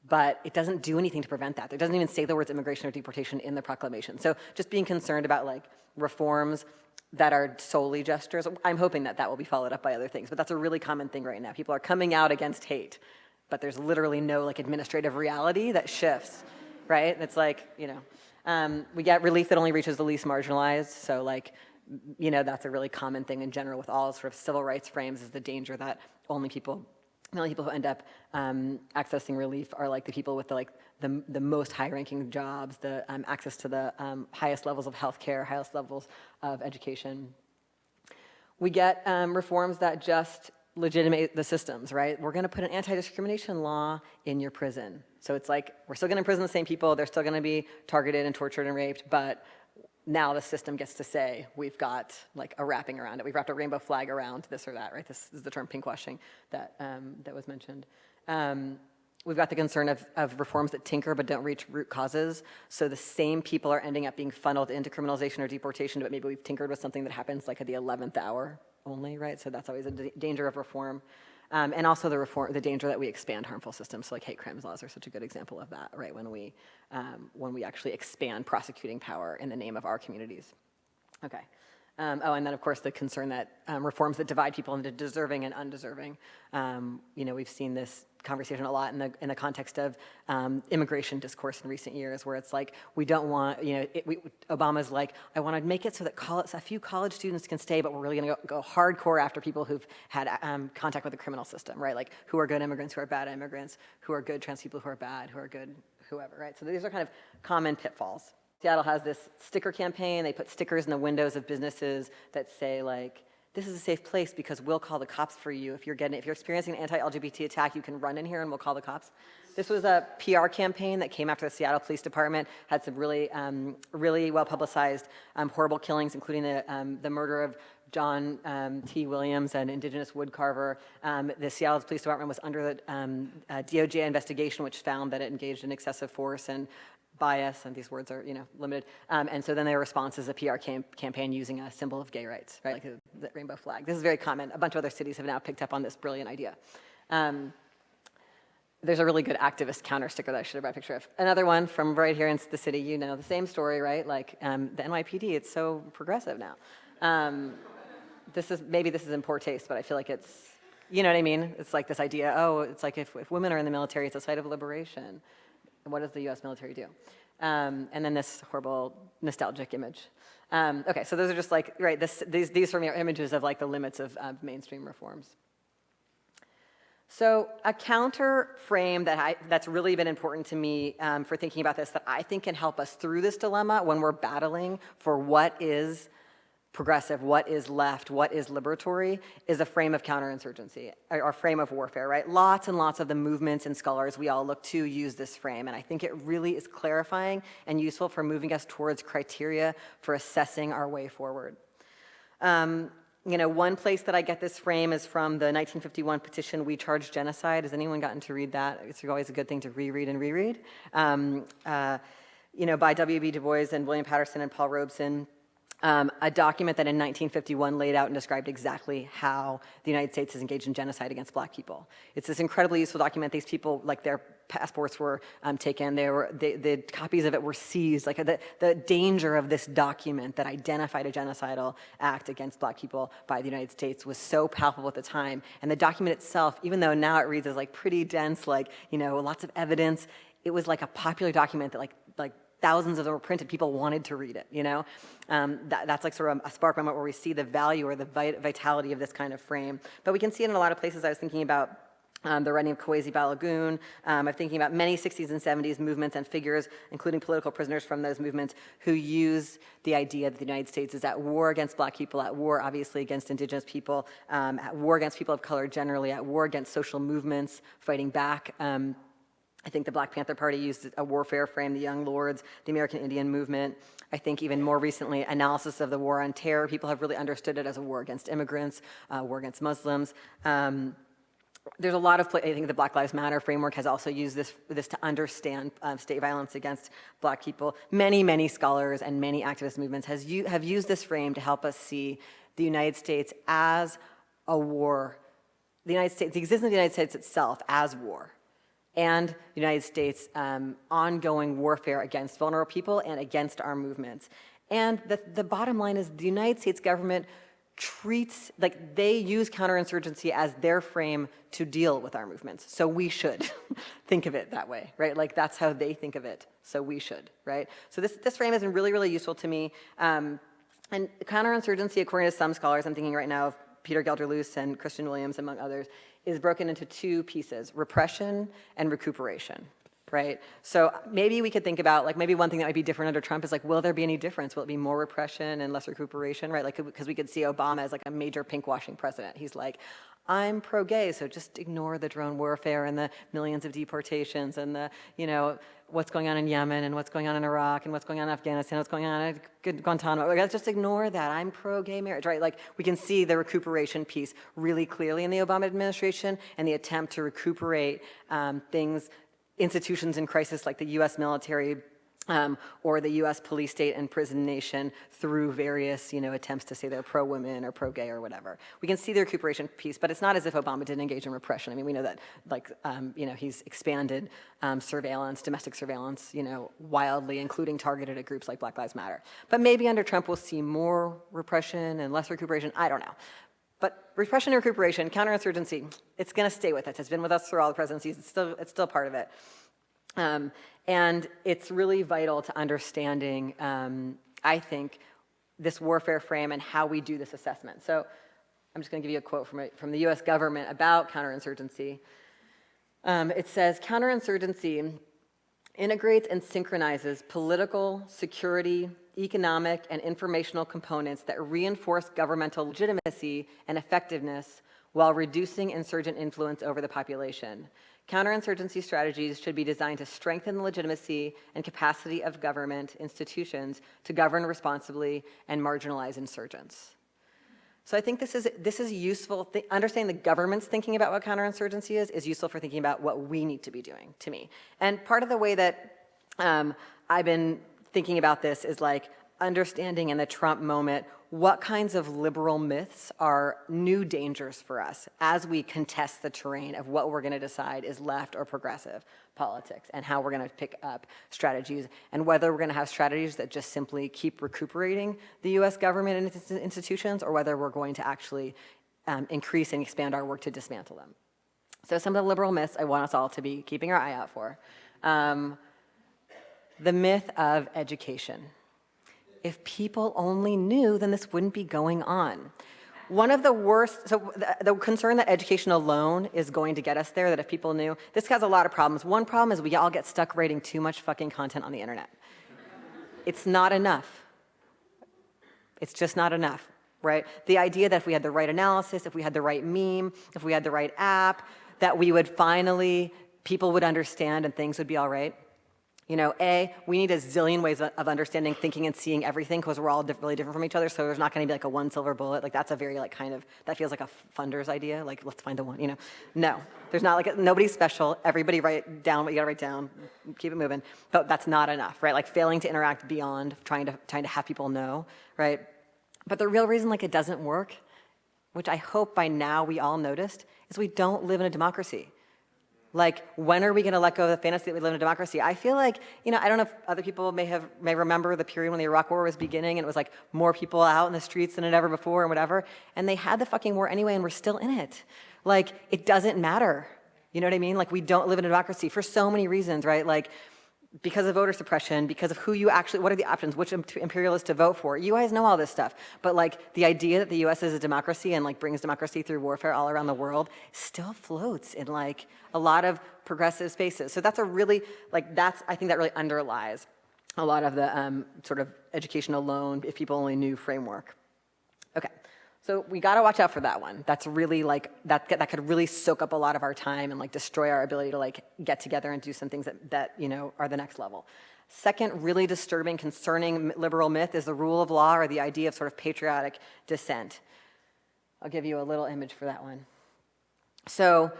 But it doesn't do anything to prevent that. It doesn't even say the words immigration or deportation in the proclamation. So just being concerned about like reforms that are solely gestures, I'm hoping that that will be followed up by other things, but that's a really common thing right now. People are coming out against hate, but there's literally no like administrative reality that shifts, right? It's like, you know, we get relief that only reaches the least marginalized. So like, you know, that's a really common thing in general with all sort of civil rights frames is the danger that the only people who end up accessing relief are like the people with the most high-ranking jobs, the access to the highest levels of healthcare, highest levels of education. We get reforms that just legitimate the systems, right? We're gonna put an anti-discrimination law in your prison. So it's like, we're still gonna imprison the same people, they're still gonna be targeted and tortured and raped, but now the system gets to say, we've got like a wrapping around it. We've wrapped a rainbow flag around this or that, right? This is the term pinkwashing that, that was mentioned. We've got the concern of reforms that tinker but don't reach root causes. So the same people are ending up being funneled into criminalization or deportation, but maybe we've tinkered with something that happens like at the 11th hour only, right? So that's always a danger of reform. And also the danger that we expand harmful systems. So like hate crimes laws are such a good example of that, right? When we actually expand prosecuting power in the name of our communities. Okay. Oh, and then of course the concern that reforms that divide people into deserving and undeserving. You know, we've seen this conversation a lot in the context of immigration discourse in recent years, where it's like we don't want, you know, Obama's like, I want to make it so that a few college students can stay, but we're really going to go hardcore after people who've had contact with the criminal system, right? Like who are good immigrants, who are bad immigrants, who are good trans people, who are bad, who are good whoever, right? So these are kind of common pitfalls. Seattle has this sticker campaign. They put stickers in the windows of businesses that say like, this is a safe place because we'll call the cops for you. If you're experiencing an anti-LGBT attack, you can run in here and we'll call the cops. This was a PR campaign that came after the Seattle Police Department had some really, really well-publicized horrible killings, including the murder of John T. Williams, an indigenous woodcarver. The Seattle Police Department was under the DOJ investigation, which found that it engaged in excessive force and bias, and these words are, you know, limited. And so then their response is a PR campaign using a symbol of gay rights, right? Like the rainbow flag. This is very common. A bunch of other cities have now picked up on this brilliant idea. There's a really good activist counter sticker that I should have brought a picture of. Another one from right here in the city, you know, the same story, right? Like the NYPD, it's so progressive now. Maybe this is in poor taste, but I feel like it's, you know what I mean? It's like this idea, oh, it's like if women are in the military, it's a site of liberation. What does the US military do? and then this horrible nostalgic image. Okay, so those are just like, right, these for me are images of like the limits of mainstream reforms. So a counter frame that's really been important to me for thinking about this, that I think can help us through this dilemma when we're battling for what is progressive, what is left, what is liberatory, is a frame of counterinsurgency, or frame of warfare, right? Lots and lots of the movements and scholars we all look to use this frame, and I think it really is clarifying and useful for moving us towards criteria for assessing our way forward. You know, one place that I get this frame is from the 1951 petition, We Charge Genocide. Has anyone gotten to read that? It's always a good thing to reread and reread. You know, by W.B. Du Bois and William Patterson and Paul Robeson. A document that in 1951 laid out and described exactly how the United States is engaged in genocide against black people. It's this incredibly useful document. These people, like their passports were taken, the copies of it were seized. Like the danger of this document that identified a genocidal act against black people by the United States was so palpable at the time. And the document itself, even though now it reads as like pretty dense, like, you know, lots of evidence, it was like a popular document that like thousands of them were printed. People wanted to read it, you know? That's like sort of a spark moment where we see the value or the vitality of this kind of frame. But we can see it in a lot of places. I was thinking about the writing of Kwesi Balogun. I'm thinking about many 60s and 70s movements and figures, including political prisoners from those movements, who use the idea that the United States is at war against black people, at war, obviously, against indigenous people, at war against people of color generally, at war against social movements, fighting back. I think the Black Panther Party used a warfare frame, the Young Lords, the American Indian Movement. I think even more recently, analysis of the war on terror. People have really understood it as a war against immigrants, war against Muslims. There's a lot of, I think the Black Lives Matter framework has also used this to understand state violence against black people. Many, many scholars and many activist movements have used this frame to help us see the United States as a war, the existence of the United States itself as war, and the United States' ongoing warfare against vulnerable people and against our movements. And the bottom line is the United States government treats, like they use counterinsurgency as their frame to deal with our movements. So we should think of it that way, right? Like that's how they think of it. So we should, right? So this frame has been really, really useful to me. And counterinsurgency, according to some scholars, I'm thinking right now of Peter Gelderloos and Christian Williams, among others, is broken into two pieces, repression and recuperation, right? So maybe we could think about, like maybe one thing that might be different under Trump is like, will there be any difference? Will it be more repression and less recuperation, right? Like, because we could see Obama as like a major pinkwashing president. He's like, I'm pro-gay, so just ignore the drone warfare and the millions of deportations and the, you know, what's going on in Yemen and what's going on in Iraq and what's going on in Afghanistan, what's going on at Guantanamo. Like, just ignore that. I'm pro-gay marriage, right? Like we can see the recuperation piece really clearly in the Obama administration and the attempt to recuperate institutions in crisis like the U.S. military or the U.S. police state and prison nation through various, you know, attempts to say they're pro-women or pro-gay or whatever. We can see the recuperation piece, but it's not as if Obama didn't engage in repression. I mean, we know that, like, you know, he's expanded surveillance, domestic surveillance, you know, wildly, including targeted at groups like Black Lives Matter. But maybe under Trump we'll see more repression and less recuperation. I don't know. But repression and recuperation, counterinsurgency, it's going to stay with us. It's been with us through all the presidencies. It's still part of it. And it's really vital to understanding, I think, this warfare frame and how we do this assessment. So I'm just going to give you a quote from the U.S. government about counterinsurgency. It says, counterinsurgency integrates and synchronizes political, security, economic, and informational components that reinforce governmental legitimacy and effectiveness while reducing insurgent influence over the population. Counterinsurgency strategies should be designed to strengthen the legitimacy and capacity of government institutions to govern responsibly and marginalize insurgents. So I think this is useful. Understanding the government's thinking about what counterinsurgency is useful for thinking about what we need to be doing, to me. And part of the way that I've been thinking about this is like understanding in the Trump moment what kinds of liberal myths are new dangers for us as we contest the terrain of what we're going to decide is left or progressive politics and how we're going to pick up strategies and whether we're going to have strategies that just simply keep recuperating the U.S. government and its institutions or whether we're going to actually increase and expand our work to dismantle them. So some of the liberal myths I want us all to be keeping our eye out for. the myth of education. If people only knew, then this wouldn't be going on. One of the worst, so the concern that education alone is going to get us there, that if people knew, this has a lot of problems. One problem is we all get stuck writing too much fucking content on the internet. It's not enough. It's just not enough, right? The idea that if we had the right analysis, if we had the right meme, if we had the right app, that we would finally, people would understand and things would be all right. You know, we need a zillion ways of understanding, thinking, and seeing everything because we're all really different from each other, so there's not going to be like a one silver bullet. Like, that's a very, like, kind of, that feels like a funder's idea. Like, let's find the one, you know. No, there's not, like, nobody's special. Everybody write down what you got to write down. Keep it moving. But that's not enough, right? Like, failing to interact beyond trying to have people know, right? But the real reason, like, it doesn't work, which I hope by now we all noticed, is we don't live in a democracy. Like, when are we going to let go of the fantasy that we live in a democracy? I feel like, you know, I don't know if other people may remember the period when the Iraq War was beginning and it was like more people out in the streets than ever before and whatever. And they had the fucking war anyway and we're still in it. Like, it doesn't matter. You know what I mean? Like, we don't live in a democracy for so many reasons, right? Like, because of voter suppression, because of who you actually, what are the options, which imperialist to vote for. You guys know all this stuff. But like, the idea that the US is a democracy and like brings democracy through warfare all around the world still floats in like a lot of progressive spaces. So that's a really, like, I think that really underlies a lot of the sort of education alone, if people only knew framework. Okay. So we got to watch out for that one. That's really like, that could really soak up a lot of our time and like destroy our ability to like get together and do some things that you know, are the next level. Second, really disturbing, concerning liberal myth is the rule of law or the idea of sort of patriotic dissent. I'll give you a little image for that one. So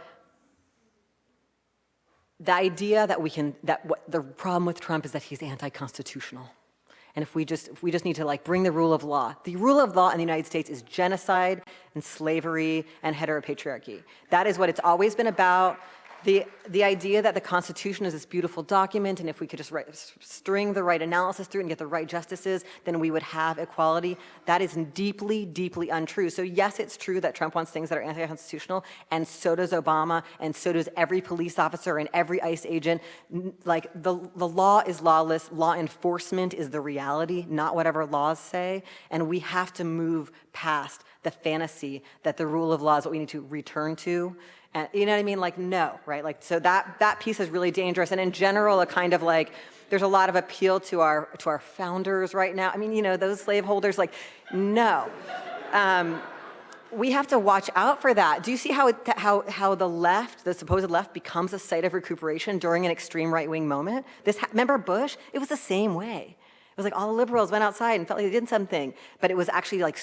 the idea that the problem with Trump is that he's anti-constitutional. And if we just need to like bring the rule of law. The rule of law in the United States is genocide and slavery and heteropatriarchy. That is what it's always been about. The idea that the Constitution is this beautiful document, and if we could just string the right analysis through and get the right justices, then we would have equality. That is deeply, deeply untrue. So yes, it's true that Trump wants things that are anti-constitutional, and so does Obama, and so does every police officer and every ICE agent. Like, the law is lawless. Law enforcement is the reality, not whatever laws say. And we have to move past the fantasy that the rule of law is what we need to return to. And, you know what I mean? Like, no, right? Like, so that piece is really dangerous. And in general, a kind of like, there's a lot of appeal to our founders right now. I mean, you know, those slaveholders, like, no. We have to watch out for that. Do you see how the left, the supposed left, becomes a site of recuperation during an extreme right-wing moment? Remember Bush? It was the same way. It was like all the liberals went outside and felt like they did something, but it was actually like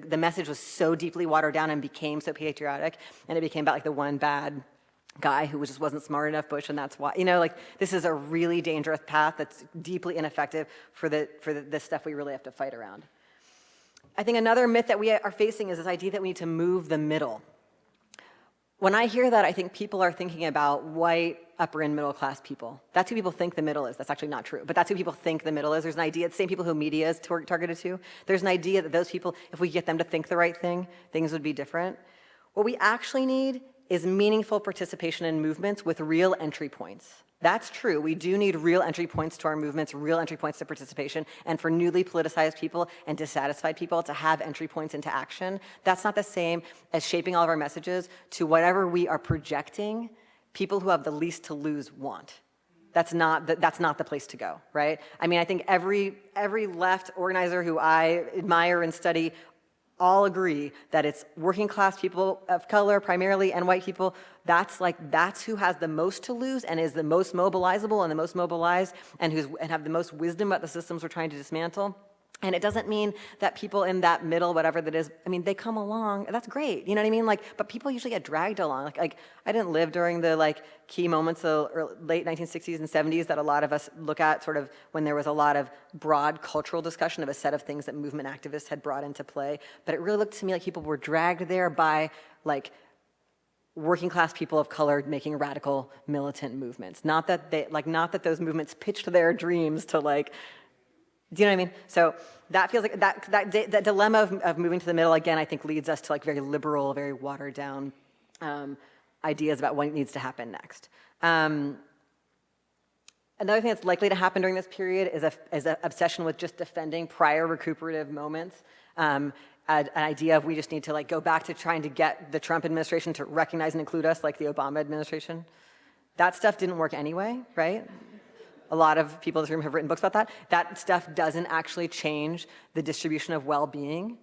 the message was so deeply watered down and became so patriotic, and it became about like the one bad guy who just wasn't smart enough, Bush, and that's why, you know, like, this is a really dangerous path that's deeply ineffective for the stuff we really have to fight around. I think another myth that we are facing is this idea that we need to move the middle. When I hear that, I think people are thinking about white, upper and middle class people. That's who people think the middle is. That's actually not true, but that's who people think the middle is. There's an idea, it's the same people who media is targeted to. There's an idea that those people, if we get them to think the right thing, things would be different. What we actually need is meaningful participation in movements with real entry points. That's true. We do need real entry points to our movements, real entry points to participation, and for newly politicized people and dissatisfied people to have entry points into action. That's not the same as shaping all of our messages to whatever we are projecting people who have the least to lose want. That's not the place to go, right? I mean, I think every left organizer who I admire and study all agree that it's working class people of color primarily and white people. That's who has the most to lose and is the most mobilizable and the most mobilized and have the most wisdom about the systems we're trying to dismantle. And it doesn't mean that people in that middle, whatever that is, I mean, they come along, that's great, you know what I mean? Like, but people usually get dragged along. Like I didn't live during the like key moments of late 1960s and 70s that a lot of us look at, sort of when there was a lot of broad cultural discussion of a set of things that movement activists had brought into play. But it really looked to me like people were dragged there by like working class people of color making radical militant movements. Not that those movements pitched their dreams to like, do you know what I mean? So that feels like that dilemma of moving to the middle, again, I think leads us to like very liberal, very watered down ideas about what needs to happen next. Another thing that's likely to happen during this period is an obsession with just defending prior recuperative moments. An idea of we just need to like go back to trying to get the Trump administration to recognize and include us like the Obama administration. That stuff didn't work anyway, right? A lot of people in this room have written books about that. That stuff doesn't actually change the distribution of well-being.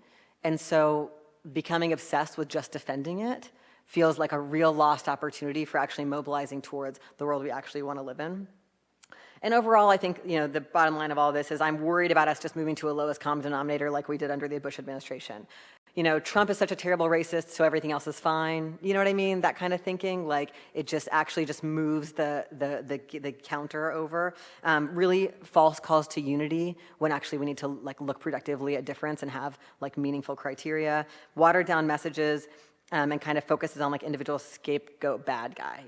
And so becoming obsessed with just defending it feels like a real lost opportunity for actually mobilizing towards the world we actually want to live in. And overall, I think, the bottom line of all this is I'm worried about us just moving to a lowest common denominator like we did under the Bush administration. Trump is such a terrible racist, so everything else is fine. You know what I mean? That kind of thinking, like it just actually just moves the counter over. Really false calls to unity when actually we need to like look productively at difference and have like meaningful criteria. Watered down messages and kind of focuses on like individual scapegoat bad guy,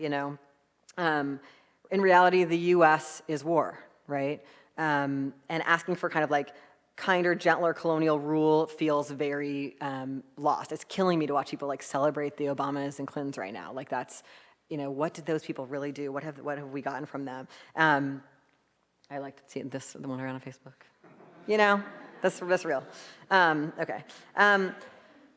In reality, the US is war, right? And asking for kind of like kinder, gentler colonial rule feels very lost. It's killing me to watch people like celebrate the Obamas and Clintons right now. Like that's, what did those people really do? What have we gotten from them? I like to see the one around on Facebook. That's real. Okay.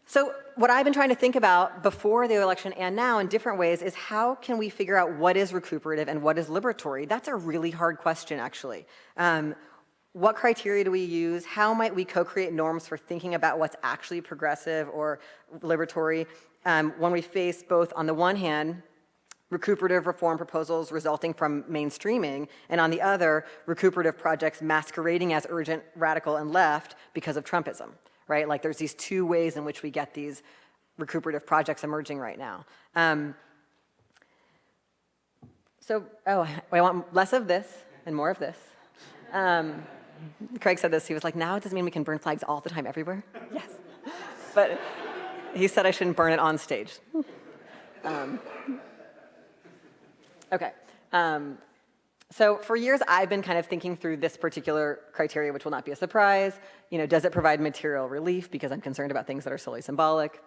So what I've been trying to think about before the election and now in different ways is how can we figure out what is recuperative and what is liberatory? That's a really hard question, actually. What criteria do we use? How might we co-create norms for thinking about what's actually progressive or liberatory when we face both, on the one hand, recuperative reform proposals resulting from mainstreaming, and on the other, recuperative projects masquerading as urgent, radical, and left because of Trumpism, right? Like there's these two ways in which we get these recuperative projects emerging right now. I want less of this and more of this. Craig said this, he was like, now it doesn't mean we can burn flags all the time everywhere. Yes. But he said I shouldn't burn it on stage. Okay. So for years, I've been kind of thinking through this particular criteria, which will not be a surprise. Does it provide material relief? Because I'm concerned about things that are solely symbolic.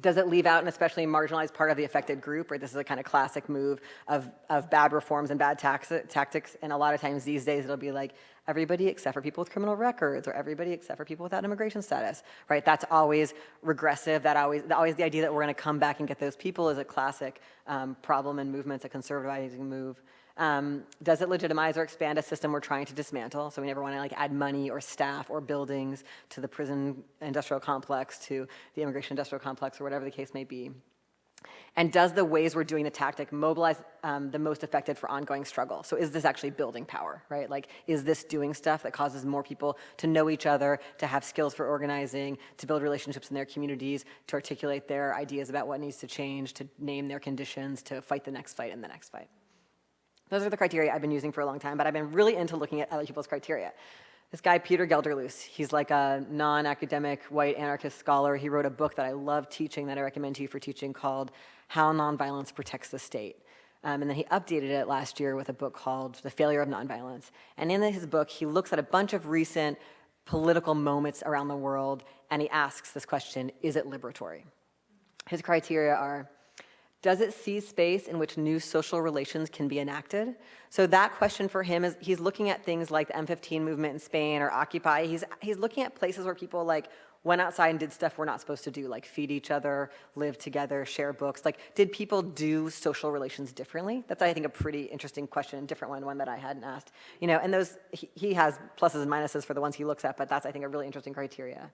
Does it leave out an especially marginalized part of the affected group? Right? This is a kind of classic move of bad reforms and bad tactics. And a lot of times these days, it'll be like, everybody except for people with criminal records, or everybody except for people without immigration status, right? That's always regressive. Always the idea that we're going to come back and get those people is a classic problem in movements, a conservatizing move. Does it legitimize or expand a system we're trying to dismantle? So we never want to like add money or staff or buildings to the prison industrial complex, to the immigration industrial complex, or whatever the case may be. And does the ways we're doing the tactic mobilize the most affected for ongoing struggle? So is this actually building power, right? Like, is this doing stuff that causes more people to know each other, to have skills for organizing, to build relationships in their communities, to articulate their ideas about what needs to change, to name their conditions, to fight the next fight and the next fight? Those are the criteria I've been using for a long time, but I've been really into looking at other people's criteria. This guy, Peter Gelderloos, he's like a non-academic white anarchist scholar. He wrote a book that I love teaching, that I recommend to you for teaching, called How Nonviolence Protects the State. And then he updated it last year with a book called The Failure of Nonviolence. And in his book, he looks at a bunch of recent political moments around the world, and he asks this question: is it liberatory? His criteria are: does it see space in which new social relations can be enacted? So that question for him is, he's looking at things like the M15 movement in Spain or Occupy. He's looking at places where people like went outside and did stuff we're not supposed to do, like feed each other, live together, share books. Like, did people do social relations differently? That's, I think, a pretty interesting question, different one that I hadn't asked. And those, he has pluses and minuses for the ones he looks at, but that's, I think, a really interesting criteria.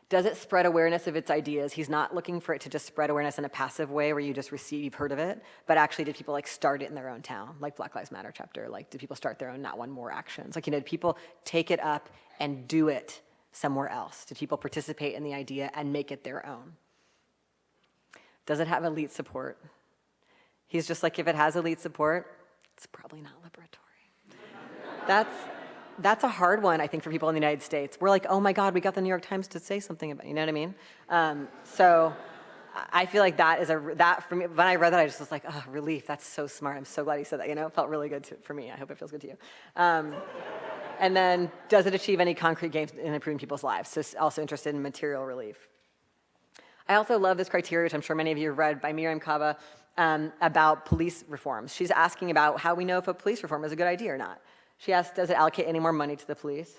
Does it spread awareness of its ideas? He's not looking for it to just spread awareness in a passive way where you just receive, you've heard of it, but actually did people like start it in their own town, like Black Lives Matter chapter? Like, did people start their own Not One More actions? Like, did people take it up and do it somewhere else? Did people participate in the idea and make it their own? Does it have elite support? He's just like, if it has elite support, it's probably not liberatory. That's a hard one, I think, for people in the United States. We're like, oh my God, we got the New York Times to say something about it, you know what I mean? So I feel like that for me, when I read that, I just was like, oh, relief, that's so smart. I'm so glad you said that, it felt really good for me. I hope it feels good to you. And then, does it achieve any concrete gains in improving people's lives? So also interested in material relief. I also love this criteria, which I'm sure many of you have read, by Miriam Kaba. about police reforms. She's asking about how we know if a police reform is a good idea or not. She asks, does it allocate any more money to the police?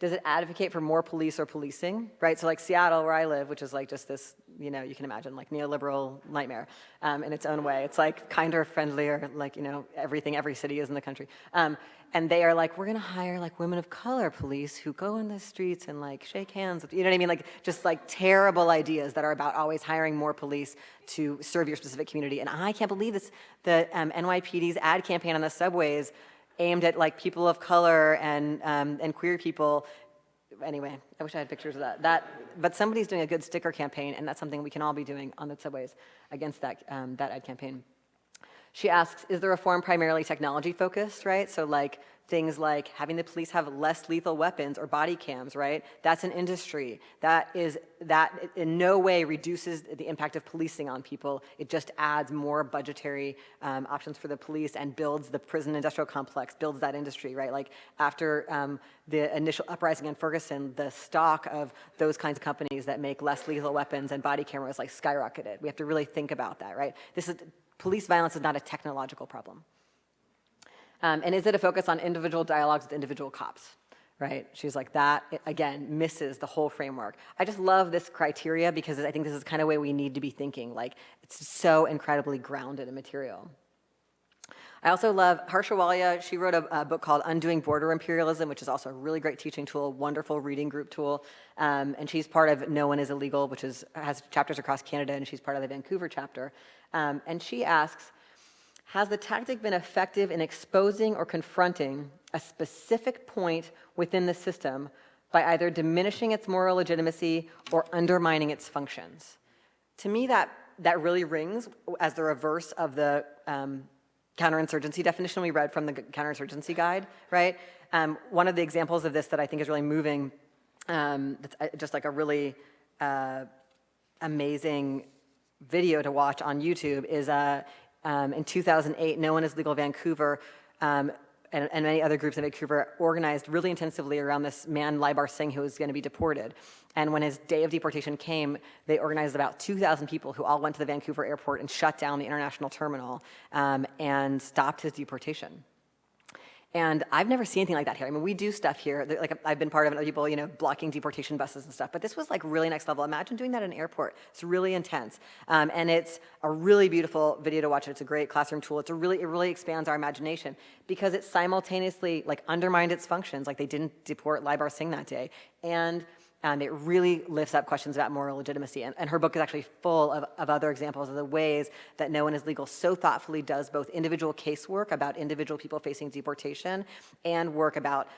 Does it advocate for more police or policing, right? So like Seattle, where I live, which is like just this, you know, you can imagine like neoliberal nightmare in its own way. It's like kinder, friendlier, like, you know, everything every city is in the country. And they are like, we're gonna hire like women of color police who go in the streets and like shake hands with, you know what I mean? Like just like terrible ideas that are about always hiring more police to serve your specific community. And I can't believe this, the NYPD's ad campaign on the subways aimed at like people of color and queer people. Anyway, I wish I had pictures of that. But somebody's doing a good sticker campaign, and that's something we can all be doing on the subways against that ad campaign. She asks, is the reform primarily technology focused, right? So like things like having the police have less lethal weapons or body cams, right? That's an industry. That in no way reduces the impact of policing on people. It just adds more budgetary options for the police and builds the prison industrial complex, builds that industry, right? Like after the initial uprising in Ferguson, the stock of those kinds of companies that make less lethal weapons and body cameras like skyrocketed. We have to really think about that, right? Police violence is not a technological problem. And is it a focus on individual dialogues with individual cops, right? She's like, that, again, misses the whole framework. I just love this criteria because I think this is the kind of way we need to be thinking. Like, it's so incredibly grounded in material. I also love Harsha Walia. She wrote a book called Undoing Border Imperialism, which is also a really great teaching tool, wonderful reading group tool. And she's part of No One is Illegal, which has chapters across Canada, and she's part of the Vancouver chapter. And she asks, has the tactic been effective in exposing or confronting a specific point within the system by either diminishing its moral legitimacy or undermining its functions? To me, that really rings as the reverse of the counterinsurgency definition we read from the counterinsurgency guide, right? One of the examples of this that I think is really moving, that's just like a really amazing video to watch on YouTube is in 2008, No One is Legal Vancouver and many other groups in Vancouver organized really intensively around this man, Laibar Singh, who was going to be deported. And when his day of deportation came, they organized about 2,000 people who all went to the Vancouver airport and shut down the international terminal and stopped his deportation. And I've never seen anything like that here. I mean, we do stuff here. Like I've been part of it, people, you know, blocking deportation buses and stuff. But this was like really next level. Imagine doing that in an airport. It's really intense. And it's a really beautiful video to watch. It's a great classroom tool. It really expands our imagination because it simultaneously like undermined its functions. Like they didn't deport Laibar Singh that day. And it really lifts up questions about moral legitimacy. And her book is actually full of other examples of the ways that No One is Legal so thoughtfully does both individual casework about individual people facing deportation and work about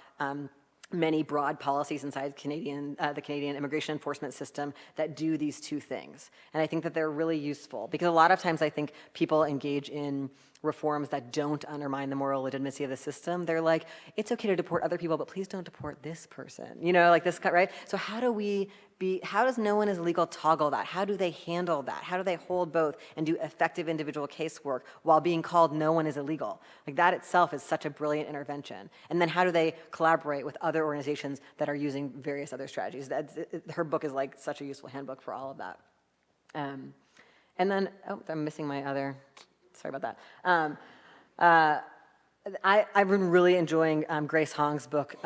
many broad policies inside the Canadian immigration enforcement system that do these two things. And I think that they're really useful because a lot of times I think people engage in reforms that don't undermine the moral legitimacy of the system. They're like, it's okay to deport other people, but please don't deport this person. You know, like this, right? So how does No One is Legal toggle that? How do they handle that? How do they hold both and do effective individual casework while being called No One is Illegal? Like that itself is such a brilliant intervention. And then how do they collaborate with other organizations that are using various other strategies? Her book is like such a useful handbook for all of that. And then, I'm missing my other, sorry about that. I've been really enjoying Grace Hong's book,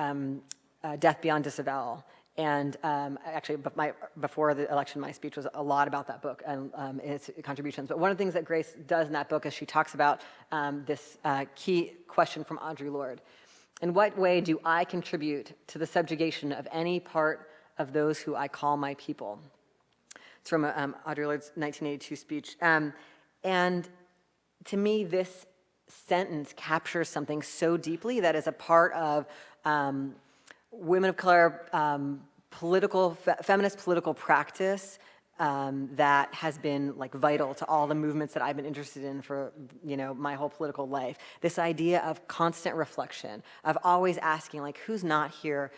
Death Beyond Disavowal. And actually, before the election, my speech was a lot about that book and its contributions. But one of the things that Grace does in that book is she talks about this key question from Audre Lorde. In what way do I contribute to the subjugation of any part of those who I call my people? It's from Audre Lorde's 1982 speech. And to me, this sentence captures something so deeply that is a part of women of color feminist political practice that has been like vital to all the movements that I've been interested in for my whole political life. This idea of constant reflection, of always asking like, who's not here?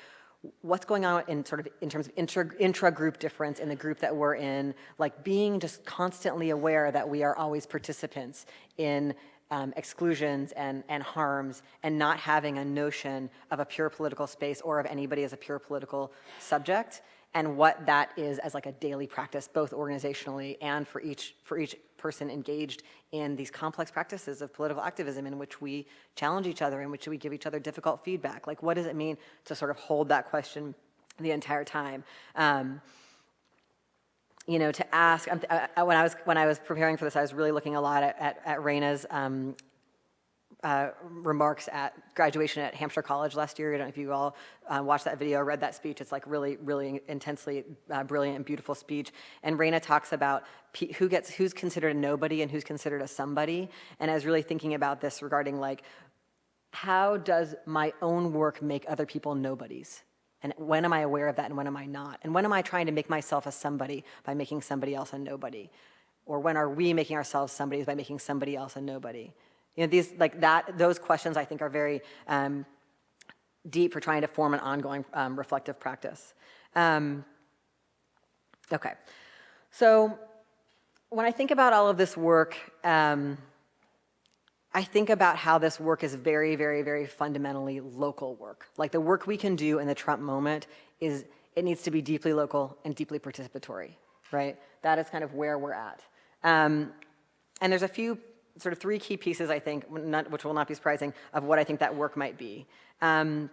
What's going on in terms of intra-group difference in the group that we're in, like being just constantly aware that we are always participants in exclusions and harms, and not having a notion of a pure political space or of anybody as a pure political subject. and what that is as like a daily practice, both organizationally and for each person engaged in these complex practices of political activism in which we challenge each other, in which we give each other difficult feedback. Like, what does it mean to sort of hold that question the entire time? You know, to ask, when I was preparing for this, I was really looking a lot at Reina's remarks at graduation at Hampshire College last year. I don't know if you all watched that video or read that speech. It's like really, really intensely brilliant and beautiful speech. And Reina talks about who's considered a nobody and who's considered a somebody. And I was really thinking about this regarding like, how does my own work make other people nobodies? And when am I aware of that and when am I not? And when am I trying to make myself a somebody by making somebody else a nobody? Or when are we making ourselves somebodies by making somebody else a nobody? You know, those questions I think are very deep for trying to form an ongoing reflective practice. Okay, so when I think about all of this work, I think about how this work is very, very, very fundamentally local work. Like the work we can do in the Trump moment it needs to be deeply local and deeply participatory, right? That is kind of where we're at. And there's a few sort of three key pieces, I think, which will not be surprising, of what I think that work might be. One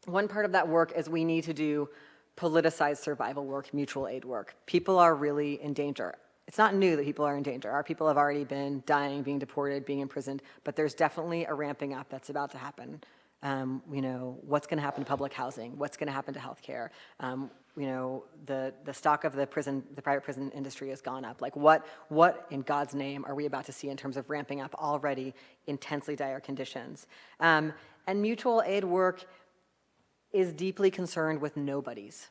part of that work is we need to do politicized survival work, mutual aid work. People are really in danger. It's not new that people are in danger. Our people have already been dying, being deported, being imprisoned, but there's definitely a ramping up that's about to happen. You know, what's going to happen to public housing? What's going to happen to healthcare? You know, the stock of the private prison industry has gone up. Like what in God's name are we about to see in terms of ramping up already intensely dire conditions? And mutual aid work is deeply concerned with nobodies.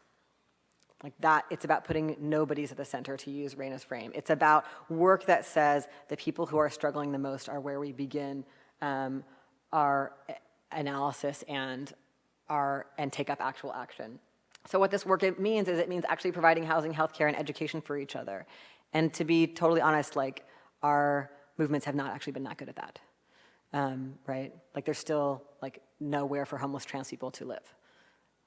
Like that, it's about putting nobodies at the center, to use Reina's frame. It's about work that says the people who are struggling the most are where we begin our analysis and take up actual action. So what this work means actually providing housing, healthcare, and education for each other. And to be totally honest, like our movements have not actually been that good at that, right? Like there's still like nowhere for homeless trans people to live.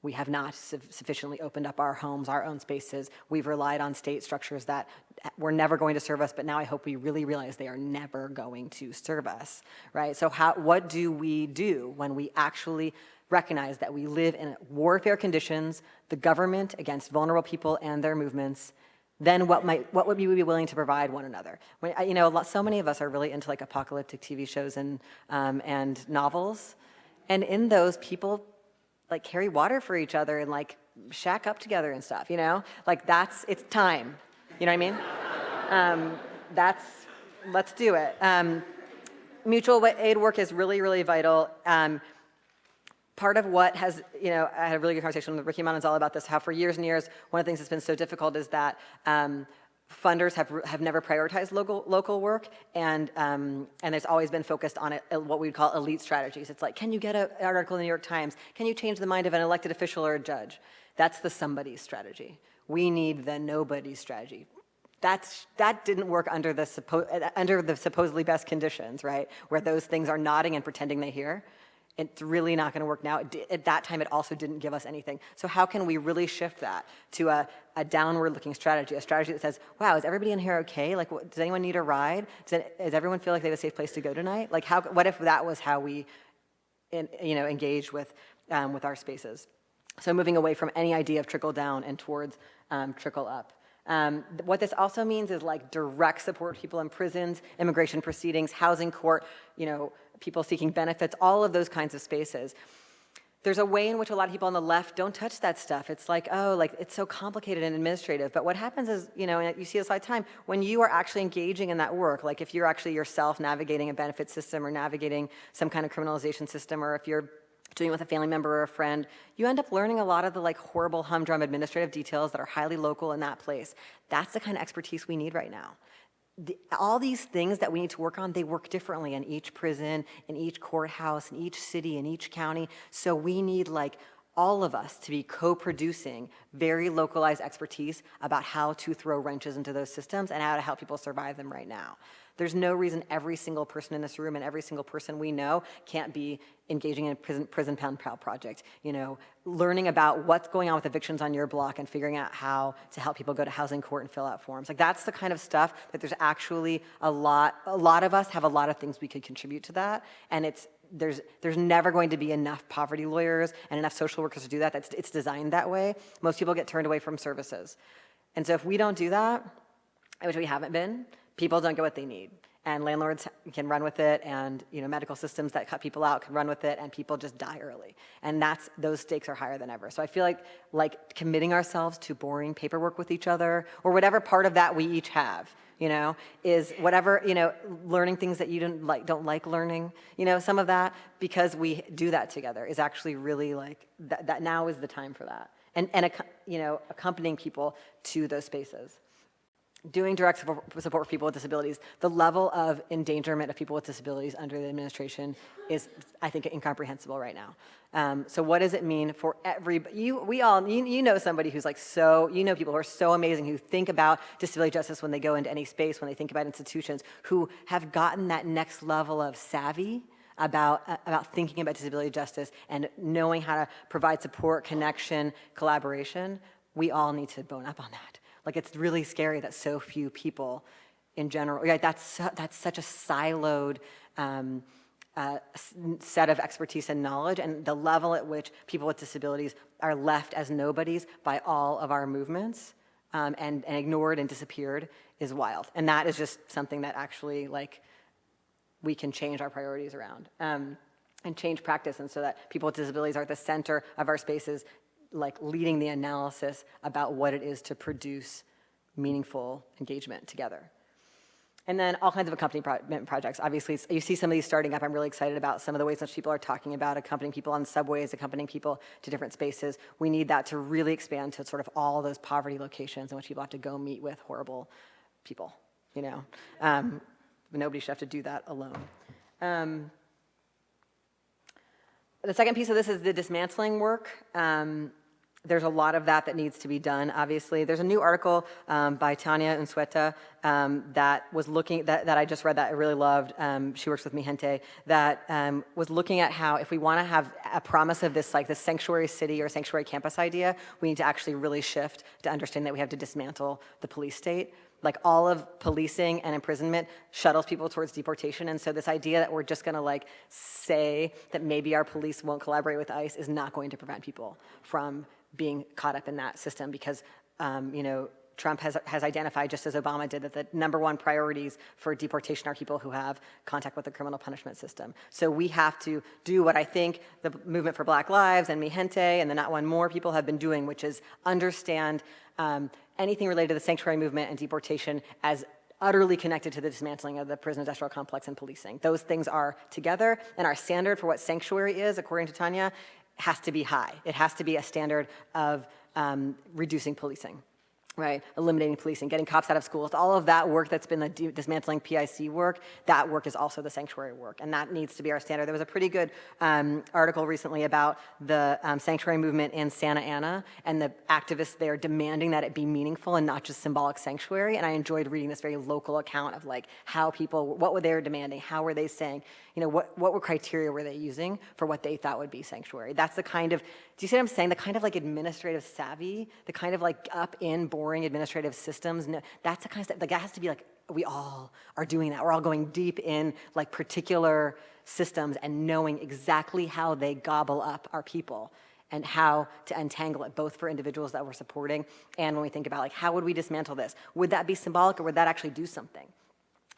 We have not sufficiently opened up our homes, our own spaces. We've relied on state structures that were never going to serve us, but now I hope we really realize they are never going to serve us, right? So what do we do when we actually recognize that we live in warfare conditions, the government against vulnerable people and their movements? Then what would we be willing to provide one another? You know, so many of us are really into like apocalyptic TV shows and novels, and in those people like carry water for each other and like shack up together and stuff, you know? Like it's time, you know what I mean? Let's do it. Mutual aid work is really, really vital. Part of what has, you know, I had a really good conversation with Ricky Mananzal about this, how for years and years, one of the things that's been so difficult is that funders have never prioritized local work, and there's always been focused on what we'd call elite strategies. It's like, can you get an article in the New York Times? Can you change the mind of an elected official or a judge? That's the somebody strategy. We need the nobody strategy. That didn't work under the supposedly best conditions, right? Where those things are nodding and pretending they hear. It's really not going to work now. At that time, it also didn't give us anything. So how can we really shift that to a downward-looking strategy, a strategy that says, wow, is everybody in here okay? Like, does anyone need a ride? Does everyone feel like they have a safe place to go tonight? Like, what if that was how we, engaged with our spaces? So moving away from any idea of trickle down and towards trickle up. What this also means is like direct support for people in prisons, immigration proceedings, housing court, people seeking benefits, all of those kinds of spaces. There's a way in which a lot of people on the left don't touch that stuff. It's like, oh, like it's so complicated and administrative. But what happens is, and you see this all the time, when you are actually engaging in that work, like if you're actually yourself navigating a benefit system or navigating some kind of criminalization system, or if you're doing it with a family member or a friend, you end up learning a lot of the like horrible humdrum administrative details that are highly local in that place. That's the kind of expertise we need right now. All these things that we need to work on, they work differently in each prison, in each courthouse, in each city, in each county. So we need like all of us to be co-producing very localized expertise about how to throw wrenches into those systems and how to help people survive them right now. There's no reason every single person in this room and every single person we know can't be engaging in a prison pen pal project, learning about what's going on with evictions on your block and figuring out how to help people go to housing court and fill out forms. Like, that's the kind of stuff that there's actually a lot of us have a lot of things we could contribute to that, and there's never going to be enough poverty lawyers and enough social workers to do that. It's designed that way. Most people get turned away from services. And so if we don't do that, which we haven't been, people don't get what they need. And landlords can run with it, and medical systems that cut people out can run with it, and people just die early. And those stakes are higher than ever. So I feel like committing ourselves to boring paperwork with each other, or whatever part of that we each have, is whatever, learning things that you don't like learning, some of that, because we do that together, is actually really that now is the time for that. And accompanying people to those spaces. Doing direct support for people with disabilities, the level of endangerment of people with disabilities under the administration is, I think, incomprehensible right now. So what does it mean for everybody? You know somebody who's people who are so amazing, who think about disability justice when they go into any space, when they think about institutions, who have gotten that next level of savvy about thinking about disability justice and knowing how to provide support, connection, collaboration. We all need to bone up on that. It's really scary that so few people in general, that's such a siloed set of expertise and knowledge, and the level at which people with disabilities are left as nobodies by all of our movements and ignored and disappeared is wild. And that is just something that actually we can change our priorities around and change practice, and so that people with disabilities are at the center of our spaces, leading the analysis about what it is to produce meaningful engagement together. And then all kinds of accompaniment projects. Obviously, you see some of these starting up. I'm really excited about some of the ways that people are talking about accompanying people on subways, accompanying people to different spaces. We need that to really expand to sort of all those poverty locations in which people have to go meet with horrible people, Nobody should have to do that alone. The second piece of this is the dismantling work. There's a lot of that needs to be done, obviously. There's a new article by Tanya Unsueta that was looking, that I just read that I really loved. She works with Mi Gente, that was looking at how if we want to have a promise of this, this sanctuary city or sanctuary campus idea, we need to actually really shift to understand that we have to dismantle the police state. All of policing and imprisonment shuttles people towards deportation. And so this idea that we're just gonna say that maybe our police won't collaborate with ICE is not going to prevent people from being caught up in that system, because Trump has identified, just as Obama did, that the number one priorities for deportation are people who have contact with the criminal punishment system. So we have to do what I think the Movement for Black Lives and Mi Gente and the Not One More people have been doing, which is understand anything related to the sanctuary movement and deportation as utterly connected to the dismantling of the prison industrial complex and policing. Those things are together, and our standard for what sanctuary is, according to Tanya, has to be high. It has to be a standard of reducing policing, right? Eliminating policing, getting cops out of schools, all of that work that's been the dismantling PIC work, that work is also the sanctuary work, and that needs to be our standard. There was a pretty good article recently about the sanctuary movement in Santa Ana and the activists there demanding that it be meaningful and not just symbolic sanctuary, and I enjoyed reading this very local account of how people, what were they demanding, how were they saying, what were criteria were they using for what they thought would be sanctuary. That's the kind of, do you see what I'm saying? The kind of administrative savvy, the kind of up in boring administrative systems. No, that's the kind of stuff, that has to be we all are doing that. We're all going deep in particular systems and knowing exactly how they gobble up our people and how to untangle it, both for individuals that we're supporting and when we think about how would we dismantle this? Would that be symbolic, or would that actually do something?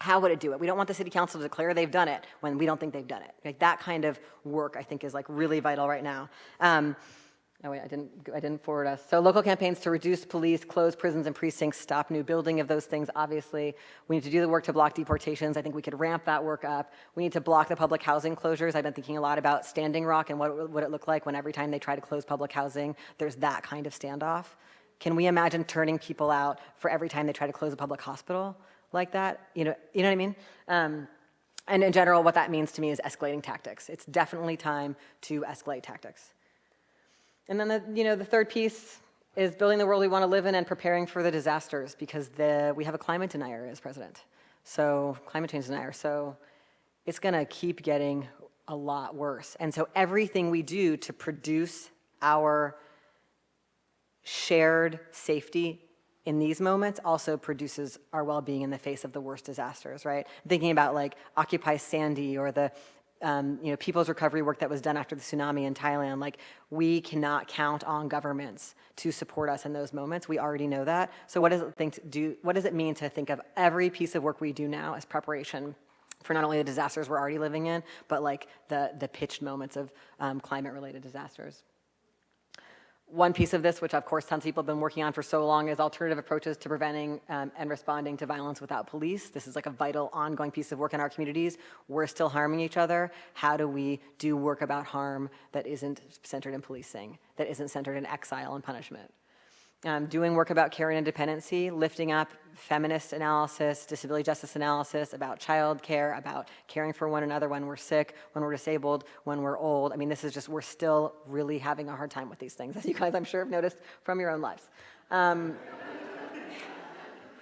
How would it do it? We don't want the city council to declare they've done it when we don't think they've done it. That kind of work, I think, is really vital right now. Oh wait, I didn't forward us. So local campaigns to reduce police, close prisons and precincts, stop new building of those things, obviously. We need to do the work to block deportations. I think we could ramp that work up. We need to block the public housing closures. I've been thinking a lot about Standing Rock and what would it look like when every time they try to close public housing, there's that kind of standoff. Can we imagine turning people out for every time they try to close a public hospital like that? You know what I mean? And in general, what that means to me is escalating tactics. It's definitely time to escalate tactics. And then the third piece is building the world we want to live in and preparing for the disasters, because we have a climate denier as president. So climate change denier. So it's going to keep getting a lot worse. And so everything we do to produce our shared safety in these moments also produces our well-being in the face of the worst disasters, right? Thinking about like Occupy Sandy or the people's recovery work that was done after the tsunami in Thailand. Like, we cannot count on governments to support us in those moments. We already know that. So what does it mean to think of every piece of work we do now as preparation for not only the disasters we're already living in, but like the pitched moments of climate-related disasters? One piece of this, which of course tons of people have been working on for so long, is alternative approaches to preventing and responding to violence without police. This is like a vital ongoing piece of work in our communities. We're still harming each other. How do we do work about harm that isn't centered in policing, that isn't centered in exile and punishment? Doing work about care and independency, lifting up feminist analysis, disability justice analysis, about child care, about caring for one another when we're sick, when we're disabled, when we're old. I mean, this is just, we're still really having a hard time with these things, as you guys, I'm sure, have noticed from your own lives.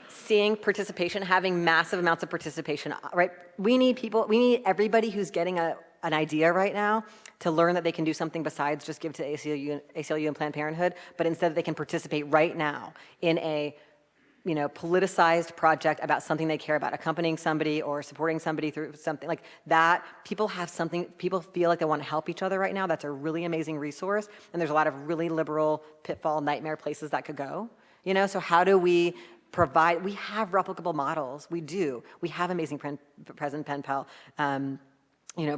Seeing participation, having massive amounts of participation, right? We need everybody who's getting an idea right now to learn that they can do something besides just give to ACLU and Planned Parenthood, but instead they can participate right now in a politicized project about something they care about, accompanying somebody or supporting somebody through something like that. People feel like they want to help each other right now. That's a really amazing resource. And there's a lot of really liberal pitfall nightmare places that could go. So how do we provide, we have replicable models. We do. We have amazing President Pen Pal,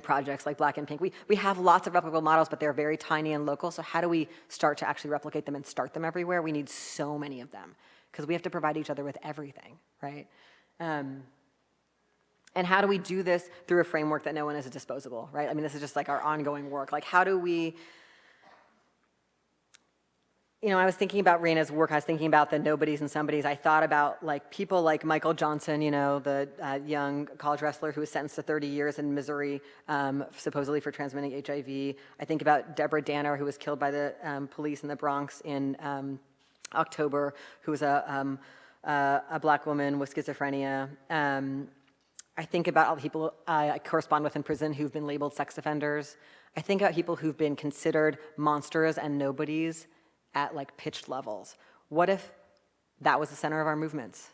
projects like Black and Pink. We have lots of replicable models, but they're very tiny and local. So how do we start to actually replicate them and start them everywhere? We need so many of them because we have to provide each other with everything, right? And how do we do this through a framework that no one is disposable, right? I mean, this is just like our ongoing work. Like, how do we, I was thinking about Reina's work. I was thinking about the nobodies and somebodies. I thought about like people like Michael Johnson, the young college wrestler who was sentenced to 30 years in Missouri, supposedly for transmitting HIV. I think about Deborah Danner, who was killed by the police in the Bronx in October, who was a Black woman with schizophrenia. I think about all the people I correspond with in prison who've been labeled sex offenders. I think about people who've been considered monsters and nobodies at like pitched levels. What if that was the center of our movements?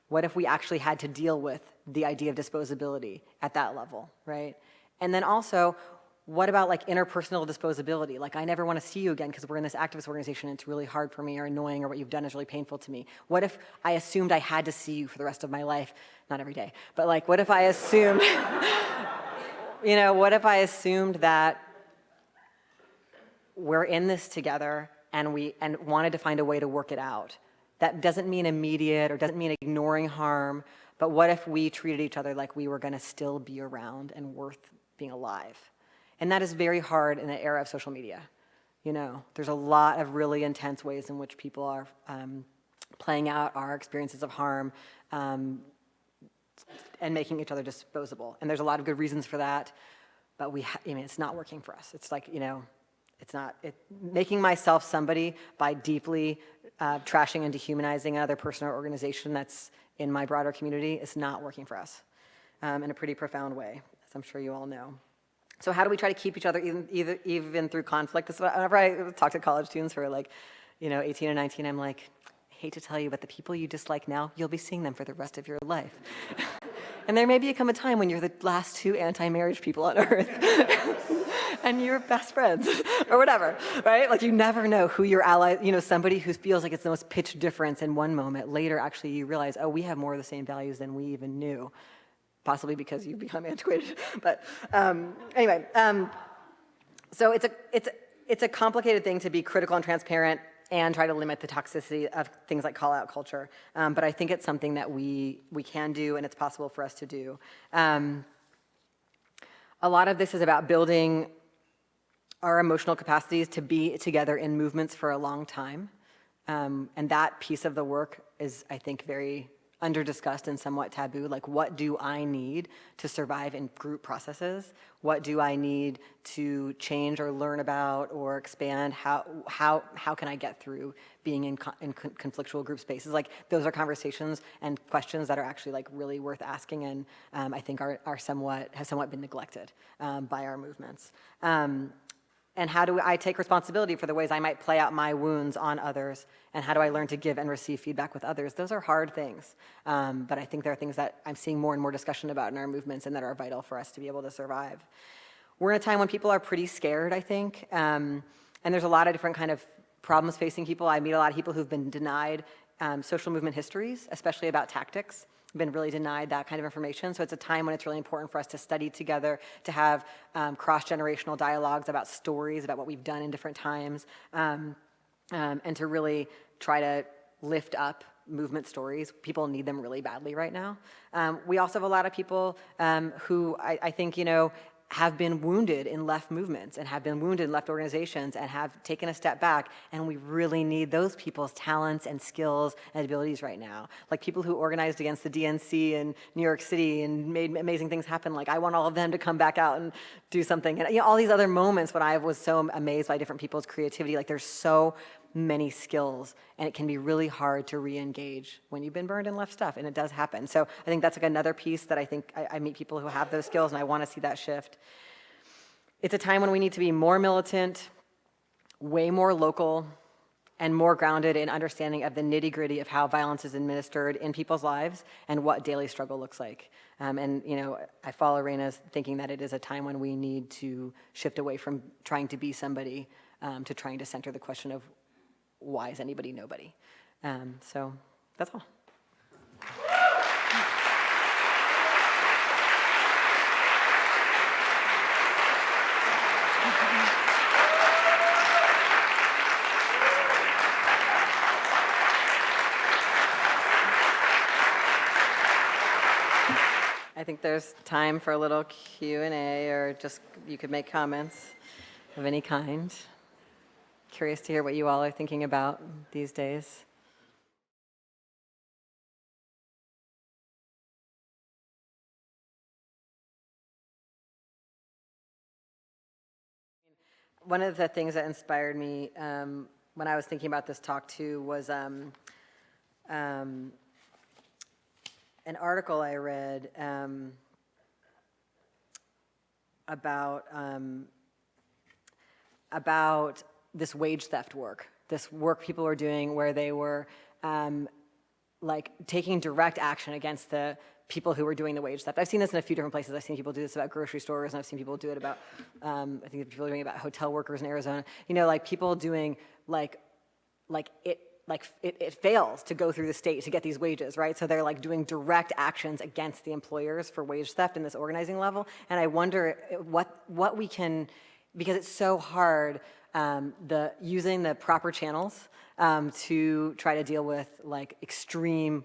What if we actually had to deal with the idea of disposability at that level, right? And then also, what about like interpersonal disposability? Like, I never want to see you again because we're in this activist organization and it's really hard for me or annoying or what you've done is really painful to me. What if I assumed I had to see you for the rest of my life? Not every day, but like, what if I assumed, what if I assumed that we're in this together and wanted to find a way to work it out? That doesn't mean immediate or doesn't mean ignoring harm, but what if we treated each other like we were gonna still be around and worth being alive? And that is very hard in the era of social media. There's a lot of really intense ways in which people are playing out our experiences of harm and making each other disposable. And there's a lot of good reasons for that, but it's not working for us. It's like, making myself somebody by deeply trashing and dehumanizing another person or organization that's in my broader community is not working for us in a pretty profound way, as I'm sure you all know. So how do we try to keep each other even through conflict? This is whenever I talk to college students who are like, 18 or 19, I'm like, I hate to tell you, but the people you dislike now, you'll be seeing them for the rest of your life. And there may become a time when you're the last two anti-marriage people on earth. And you're best friends or whatever, right? Like, you never know who your ally, somebody who feels like it's the most pitch difference in one moment. Later, actually, you realize, oh, we have more of the same values than we even knew. Possibly because you've become antiquated. But anyway, so it's a complicated thing to be critical and transparent and try to limit the toxicity of things like call-out culture. But I think it's something that we can do and it's possible for us to do. A lot of this is about building our emotional capacities to be together in movements for a long time. And that piece of the work is, I think, very under-discussed and somewhat taboo. Like, what do I need to survive in group processes? What do I need to change or learn about or expand? How can I get through being in conflictual group spaces? Like, those are conversations and questions that are actually like really worth asking, and I think have somewhat been neglected by our movements. And how do I take responsibility for the ways I might play out my wounds on others? And how do I learn to give and receive feedback with others? Those are hard things. But I think there are things that I'm seeing more and more discussion about in our movements and that are vital for us to be able to survive. We're in a time when people are pretty scared, I think. And there's a lot of different kind of problems facing people. I meet a lot of people who've been denied social movement histories, especially about tactics. Been really denied that kind of information. So it's a time when it's really important for us to study together, to have cross-generational dialogues about stories, about what we've done in different times, and to really try to lift up movement stories. People need them really badly right now. We also have a lot of people who I think, have been wounded in left movements and have been wounded in left organizations and have taken a step back, and we really need those people's talents and skills and abilities right now. Like people who organized against the DNC in New York City and made amazing things happen. Like, I want all of them to come back out and do something. And all these other moments when I was so amazed by different people's creativity. Like, there's so many skills, and it can be really hard to re-engage when you've been burned and left stuff, and it does happen. So I think that's like another piece that I think I meet people who have those skills, and I want to see that shift. It's a time when we need to be more militant, way more local, and more grounded in understanding of the nitty-gritty of how violence is administered in people's lives and what daily struggle looks like. I follow Reina's thinking that it is a time when we need to shift away from trying to be somebody to trying to center the question of why is anybody nobody? So that's all. I think there's time for a little Q&A, or just you could make comments of any kind. Curious to hear what you all are thinking about these days. One of the things that inspired me when I was thinking about this talk too was an article I read about this wage theft work, this work people were doing where they were like taking direct action against the people who were doing the wage theft. I've seen this in a few different places. I've seen people do this about grocery stores, and I've seen people do it about, I think people are doing it about hotel workers in Arizona. Like people doing it fails to go through the state to get these wages, right? So they're like doing direct actions against the employers for wage theft in this organizing level. And I wonder what we can, because it's so hard, using the proper channels to try to deal with like extreme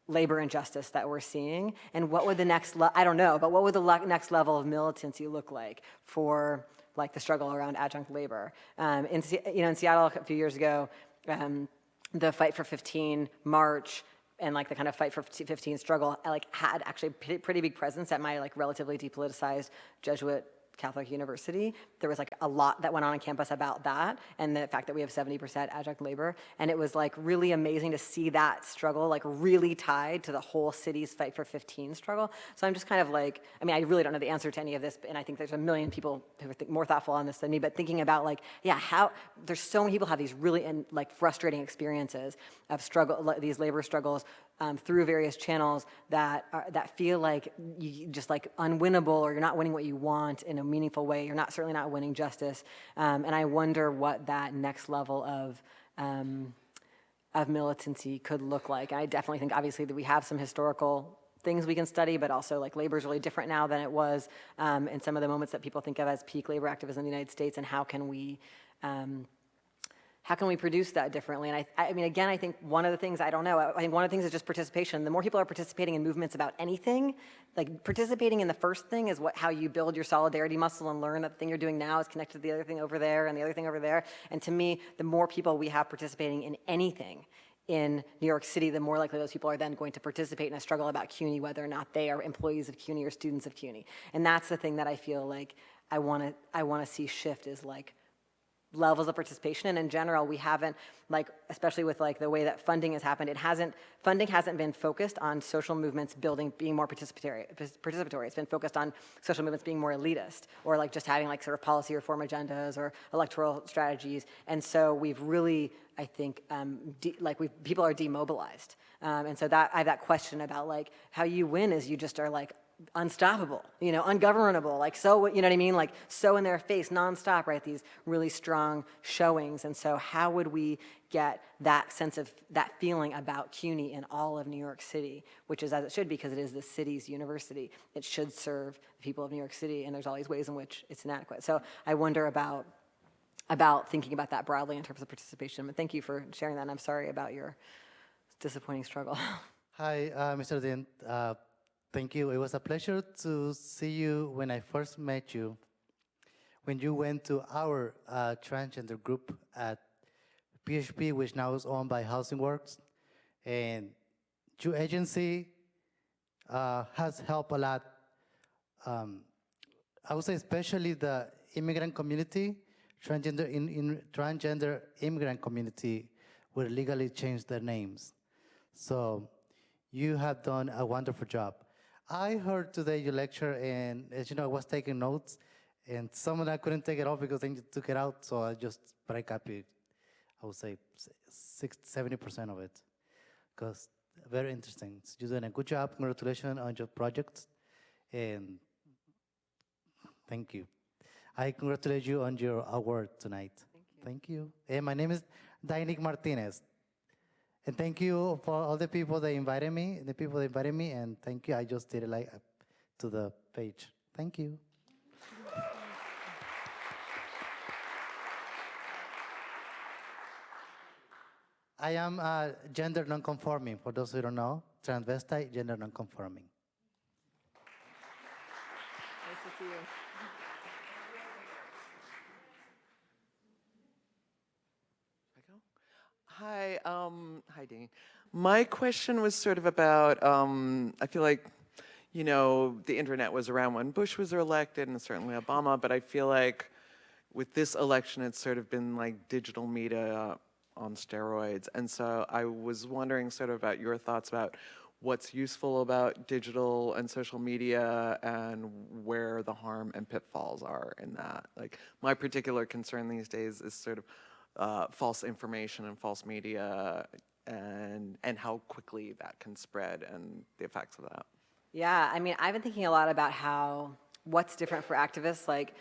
labor injustice that we're seeing, and what would the next, I don't know, but what would the next level of militancy look like for like the struggle around adjunct labor? In Seattle a few years ago, the Fight for 15 march and like the kind of Fight for 15 struggle like had actually pretty big presence at my like relatively depoliticized Jesuit Catholic University. There was like a lot that went on campus about that, and the fact that we have 70% adjunct labor, and it was like really amazing to see that struggle like really tied to the whole city's Fight for 15 struggle. So I'm just kind of like, I really don't know the answer to any of this, and I think there's a million people who are more thoughtful on this than me, but thinking about like, how there's so many people have these really like frustrating experiences of struggle, these labor struggles through various channels that feel like you just like unwinnable, or you're not winning what you want in a meaningful way. You're certainly not winning justice. And I wonder what that next level of militancy could look like. And I definitely think obviously that we have some historical things we can study, but also like labor is really different now than it was in some of the moments that people think of as peak labor activism in the United States, and how can we produce that differently? And I think one of the things, I don't know, I think one of the things is just participation. The more people are participating in movements about anything, like participating in the first thing is how you build your solidarity muscle and learn that the thing you're doing now is connected to the other thing over there and the other thing over there. And to me, the more people we have participating in anything in New York City, the more likely those people are then going to participate in a struggle about CUNY, whether or not they are employees of CUNY or students of CUNY. And that's the thing that I feel like I want to see shift, is like levels of participation. And in general, we haven't, like, especially with like the way that funding has happened, funding hasn't been focused on social movements being more participatory. It's been focused on social movements being more elitist, or like just having like sort of policy reform agendas or electoral strategies. And so we've really, I think, people are demobilized. And so that I have that question about like how you win is you just are like unstoppable, ungovernable, like, so, you know what I mean? Like, so in their face, nonstop, right? These really strong showings. And so how would we get that sense of, that feeling about CUNY in all of New York City, which is as it should, because it is the city's university. It should serve the people of New York City, and there's all these ways in which it's inadequate. So I wonder about thinking about that broadly in terms of participation. But thank you for sharing that, and I'm sorry about your disappointing struggle. Hi, Mr. Dean. Thank you. It was a pleasure to see you when I first met you, when you went to our transgender group at PHP, which now is owned by Housing Works. And your agency has helped a lot. I would say especially the immigrant community, transgender immigrant community will legally change their names. So you have done a wonderful job. I heard today your lecture, and as you know, I was taking notes, and some of that I couldn't take it off because they took it out, so but I copied, I would say 70% of it, because very interesting. So you're doing a good job. Congratulations on your project, and thank you. I congratulate you on your award tonight. Thank you. And my name is Dainik Martinez. And thank you for all the people that invited me, and thank you. I just did it like up to the page. Thank you. I am gender nonconforming, for those who don't know, transvestite, gender nonconforming. Nice to see you. Hi, hi, Dean. My question was sort of about, I feel like, the internet was around when Bush was elected and certainly Obama, but I feel like with this election, it's sort of been like digital media on steroids. And so I was wondering sort of about your thoughts about what's useful about digital and social media and where the harm and pitfalls are in that. Like, my particular concern these days is sort of false information and false media, and how quickly that can spread and the effects of that. Yeah, I mean, I've been thinking a lot about what's different for activists, like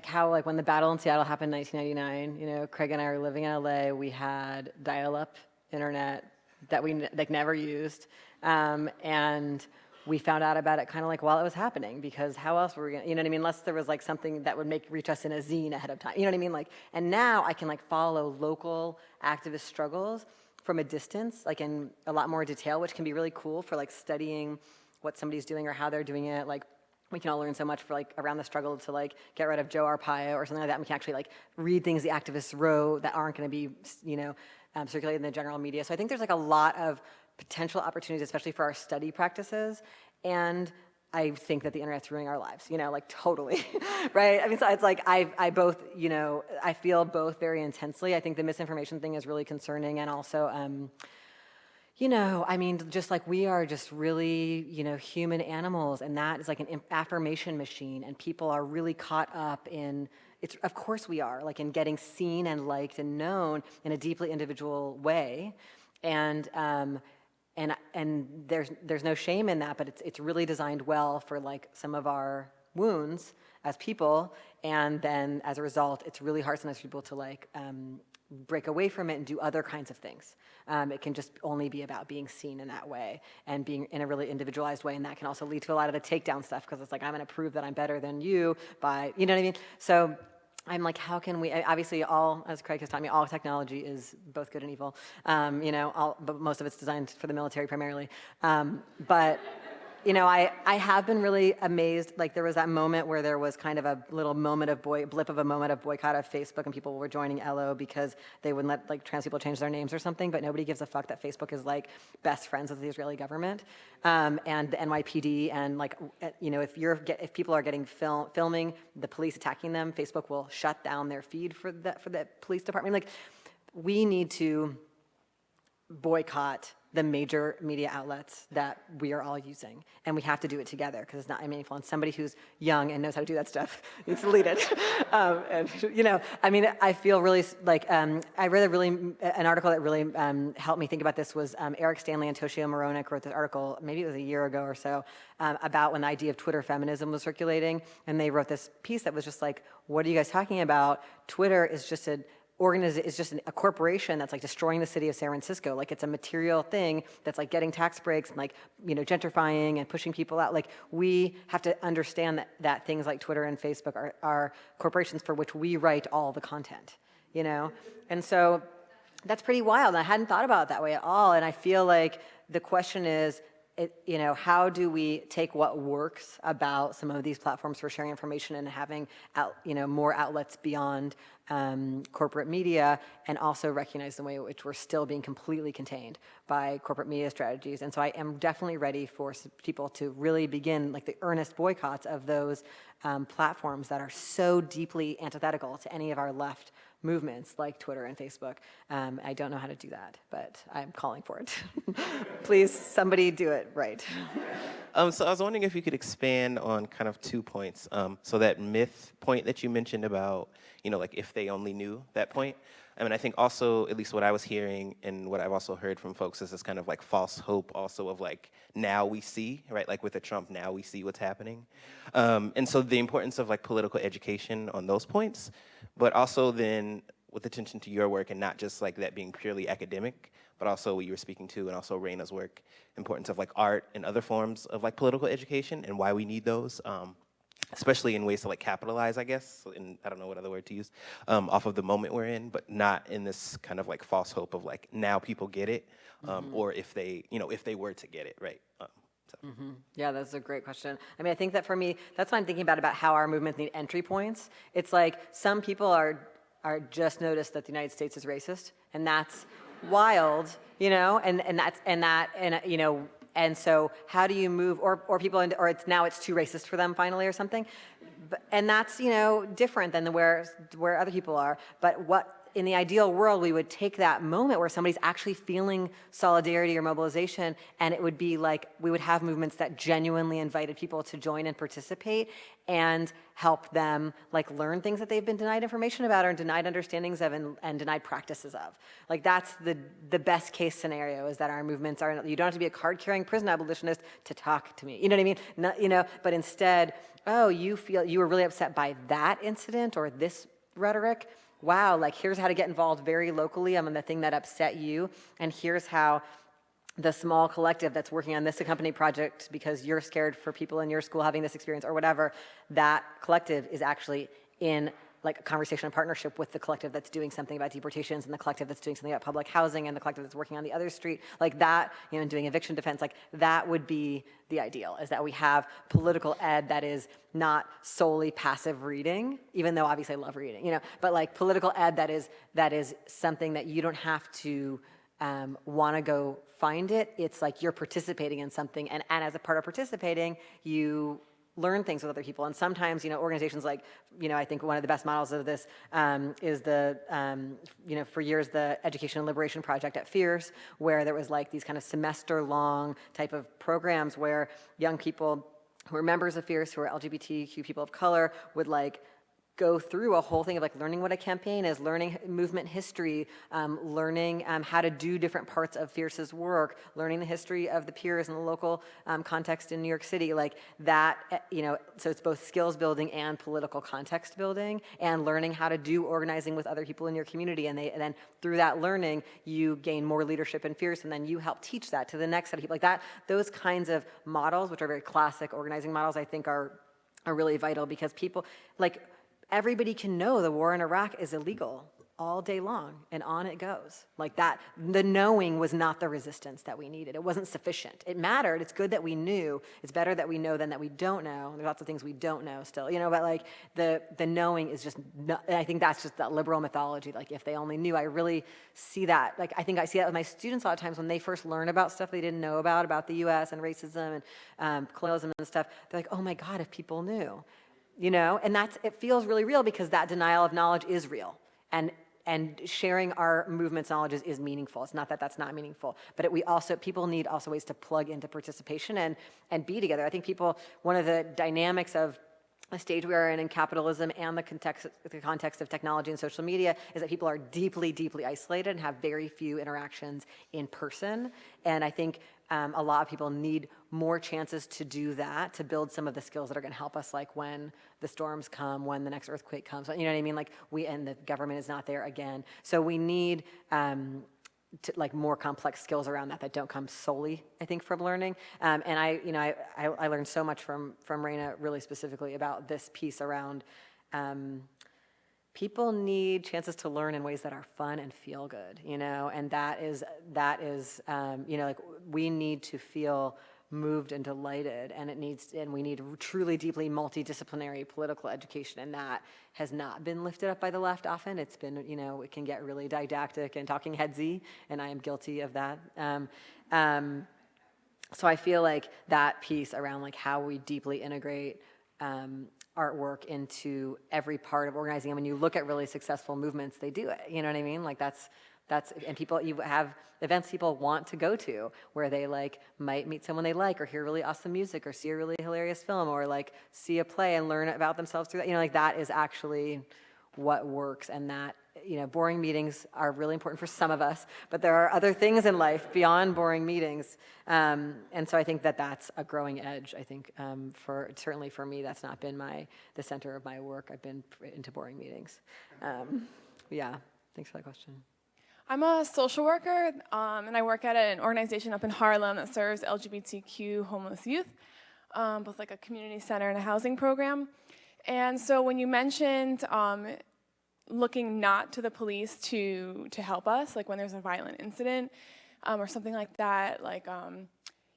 how when the battle in Seattle happened in 1999, Craig and I were living in LA, we had dial-up internet that we never used, and we found out about it kind of like while it was happening, because how else were we gonna, unless there was like something that would reach us in a zine ahead of time, and now I can follow local activist struggles from a distance, in a lot more detail, which can be really cool for studying what somebody's doing or how they're doing it. We can all learn so much for around the struggle to get rid of Joe Arpaio or something like that. And we can actually read things the activists wrote that aren't going to be, circulated in the general media. So I think there's a lot of potential opportunities, especially for our study practices. And I think that the internet's ruining our lives, totally, right? I mean, so it's I both, I feel both very intensely. I think the misinformation thing is really concerning, and also, I mean, just we are just really, human animals, and that is an affirmation machine, and people are really caught up in, of course we are, in getting seen and liked and known in a deeply individual way, and there's no shame in that, but it's really designed well for some of our wounds as people, and then as a result, it's really hard sometimes for people to break away from it and do other kinds of things. It can just only be about being seen in that way and being in a really individualized way, and that can also lead to a lot of the takedown stuff, because it's I'm going to prove that I'm better than you by, you know what I mean? So I'm how can we, obviously as Craig has taught me, all technology is both good and evil, but most of it's designed for the military primarily. But you know, I have been really amazed. Like there was that moment where there was kind of a little moment of blip of a moment of boycott of Facebook, and people were joining LO because they wouldn't let like trans people change their names or something. But nobody gives a fuck that Facebook is like best friends with the Israeli government and the NYPD. And like, you know, if people are getting filming the police attacking them, Facebook will shut down their feed for the police department. Like, we need to boycott the major media outlets that we are all using. And we have to do it together because it's not meaningful. And somebody who's young and knows how to do that stuff needs to lead it. And, you know, I mean, I feel really like, I read an article that really helped me think about this was Eric Stanley and Toshio Moronic wrote this article, maybe it was a year ago or so, about when the idea of Twitter feminism was circulating. And they wrote this piece that was just like, what are you guys talking about? Twitter is just is just a corporation that's like destroying the city of San Francisco. Like it's a material thing that's like getting tax breaks and like, you know, gentrifying and pushing people out. Like we have to understand that things like Twitter and Facebook are corporations for which we write all the content, you know? And so that's pretty wild. And I hadn't thought about it that way at all. And I feel like the question is, you know, how do we take what works about some of these platforms for sharing information and having more outlets beyond corporate media, and also recognize the way in which we're still being completely contained by corporate media strategies. And so I am definitely ready for people to really begin like the earnest boycotts of those platforms that are so deeply antithetical to any of our left movements like Twitter and Facebook. I don't know how to do that, but I'm calling for it. Please, somebody do it right. So I was wondering if you could expand on kind of 2 points. So that myth point that you mentioned about, you know, like if they only knew that point. I mean, I think also, at least what I was hearing and what I've also heard from folks is this kind of like false hope also of like, now we see, right? Like with the Trump, now we see what's happening. And so the importance of like political education on those points, but also then with attention to your work and not just like that being purely academic, but also what you were speaking to and also Reina's work, importance of like art and other forms of like political education and why we need those. Especially in ways to like capitalize, I guess, and I don't know what other word to use, off of the moment we're in, but not in this kind of like false hope of like now people get it, or if they were to get it, right? Yeah, that's a great question. I mean, I think that for me, that's what I'm thinking about how our movements need entry points. It's like some people are just noticed that the United States is racist, and that's wild, you know, and you know. And so how do you move, or people, or it's too racist for them finally or something. And that's, you know, different than where other people are. But what, in the ideal world, we would take that moment where somebody's actually feeling solidarity or mobilization, and it would be like, we would have movements that genuinely invited people to join and participate and help them like learn things that they've been denied information about or denied understandings of and denied practices of. Like that's the best case scenario, is that our movements are, you don't have to be a card-carrying prison abolitionist to talk to me. You know what I mean? Not, you know, but instead, oh, you were really upset by that incident or this rhetoric. Wow, like here's how to get involved very locally on the thing that upset you, and here's how the small collective that's working on this accompanied project because you're scared for people in your school having this experience or whatever, that collective is actually in like a conversation and partnership with the collective that's doing something about deportations and the collective that's doing something about public housing and the collective that's working on the other street, like that, you know, doing eviction defense, like that would be the ideal, is that we have political ed that is not solely passive reading, even though obviously I love reading, you know, but like political ed that is something that you don't have to want to go find it. It's like you're participating in something, and as a part of participating, you learn things with other people. And sometimes, you know, organizations like, you know, I think one of the best models of this is the, you know, for years, the Education and Liberation Project at Fierce, where there was like these kind of semester-long type of programs where young people who are members of Fierce, who are LGBTQ people of color, would like go through a whole thing of like learning what a campaign is, learning movement history, learning how to do different parts of Fierce's work, learning the history of the peers in the local context in New York City, like that, you know, so it's both skills building and political context building, and learning how to do organizing with other people in your community, and then through that learning, you gain more leadership in Fierce, and then you help teach that to the next set of people, like that. Those kinds of models, which are very classic organizing models, I think are really vital, because people, like, everybody can know the war in Iraq is illegal. all day long, and on it goes. Like that, the knowing was not the resistance that we needed. It wasn't sufficient. It mattered. It's good that we knew. It's better that we know than that we don't know. There's lots of things we don't know still, but like the knowing is just, I think that's just that liberal mythology. Like if they only knew, I really see that. Like I think I see that with my students a lot of times when they first learn about stuff they didn't know about the US and racism and colonialism and stuff. They're like, oh my God, if people knew, and it feels really real because that denial of knowledge is real. And sharing our movement's knowledge is meaningful. It's not that that's not meaningful, but people need also ways to plug into participation and be together. I think one of the dynamics of a stage we are in capitalism and the context of technology and social media is that people are deeply, deeply isolated and have very few interactions in person. And I think a lot of people need more chances to do that, to build some of the skills that are going to help us, like when the storms come, when the next earthquake comes. You know what I mean? Like and the government is not there again. So we need more complex skills around that don't come solely, I think, from learning. And I learned so much from Reina really specifically about this piece around people need chances to learn in ways that are fun and feel good, and that is like we need to feel moved and delighted, and we need truly deeply multidisciplinary political education, and that has not been lifted up by the left often. It's been, it can get really didactic and talking headsy, and I am guilty of that. So I feel like that piece around like how we deeply integrate artwork into every part of organizing. And when you look at really successful movements, they do it. You know what I mean? Like that's and you have events people want to go to where they like might meet someone they like or hear really awesome music or see a really hilarious film or like see a play and learn about themselves through that. Like that is actually what works, and that boring meetings are really important for some of us, but there are other things in life beyond boring meetings, and so I think that's a growing edge. I think certainly for me, that's not been the center of my work. I've been into boring meetings. Yeah, thanks for that question. I'm a social worker, and I work at an organization up in Harlem that serves LGBTQ homeless youth, both like a community center and a housing program. And so when you mentioned looking not to the police to help us, like when there's a violent incident or something like that, like, on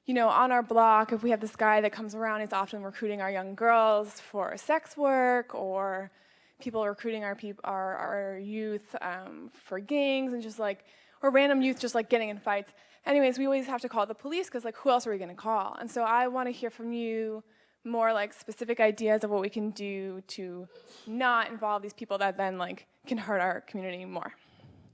our block, if we have this guy that comes around, he's often recruiting our young girls for sex work, or people recruiting our youth for gangs, and just like, or random youth just like getting in fights. Anyways, we always have to call the police because like who else are we going to call? And so I want to hear from you more like specific ideas of what we can do to not involve these people that then like can hurt our community more.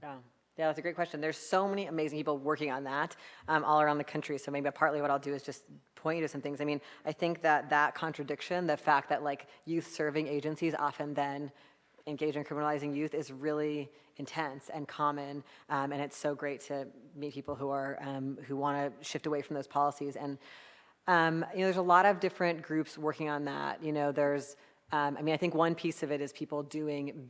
Yeah, that's a great question. There's so many amazing people working on that all around the country. So maybe partly what I'll do is just point you to some things. I mean, I think that contradiction, the fact that like youth serving agencies often then engage in criminalizing youth is really intense and common, and it's so great to meet people who are who want to shift away from those policies. And there's a lot of different groups working on that. There's I think one piece of it is people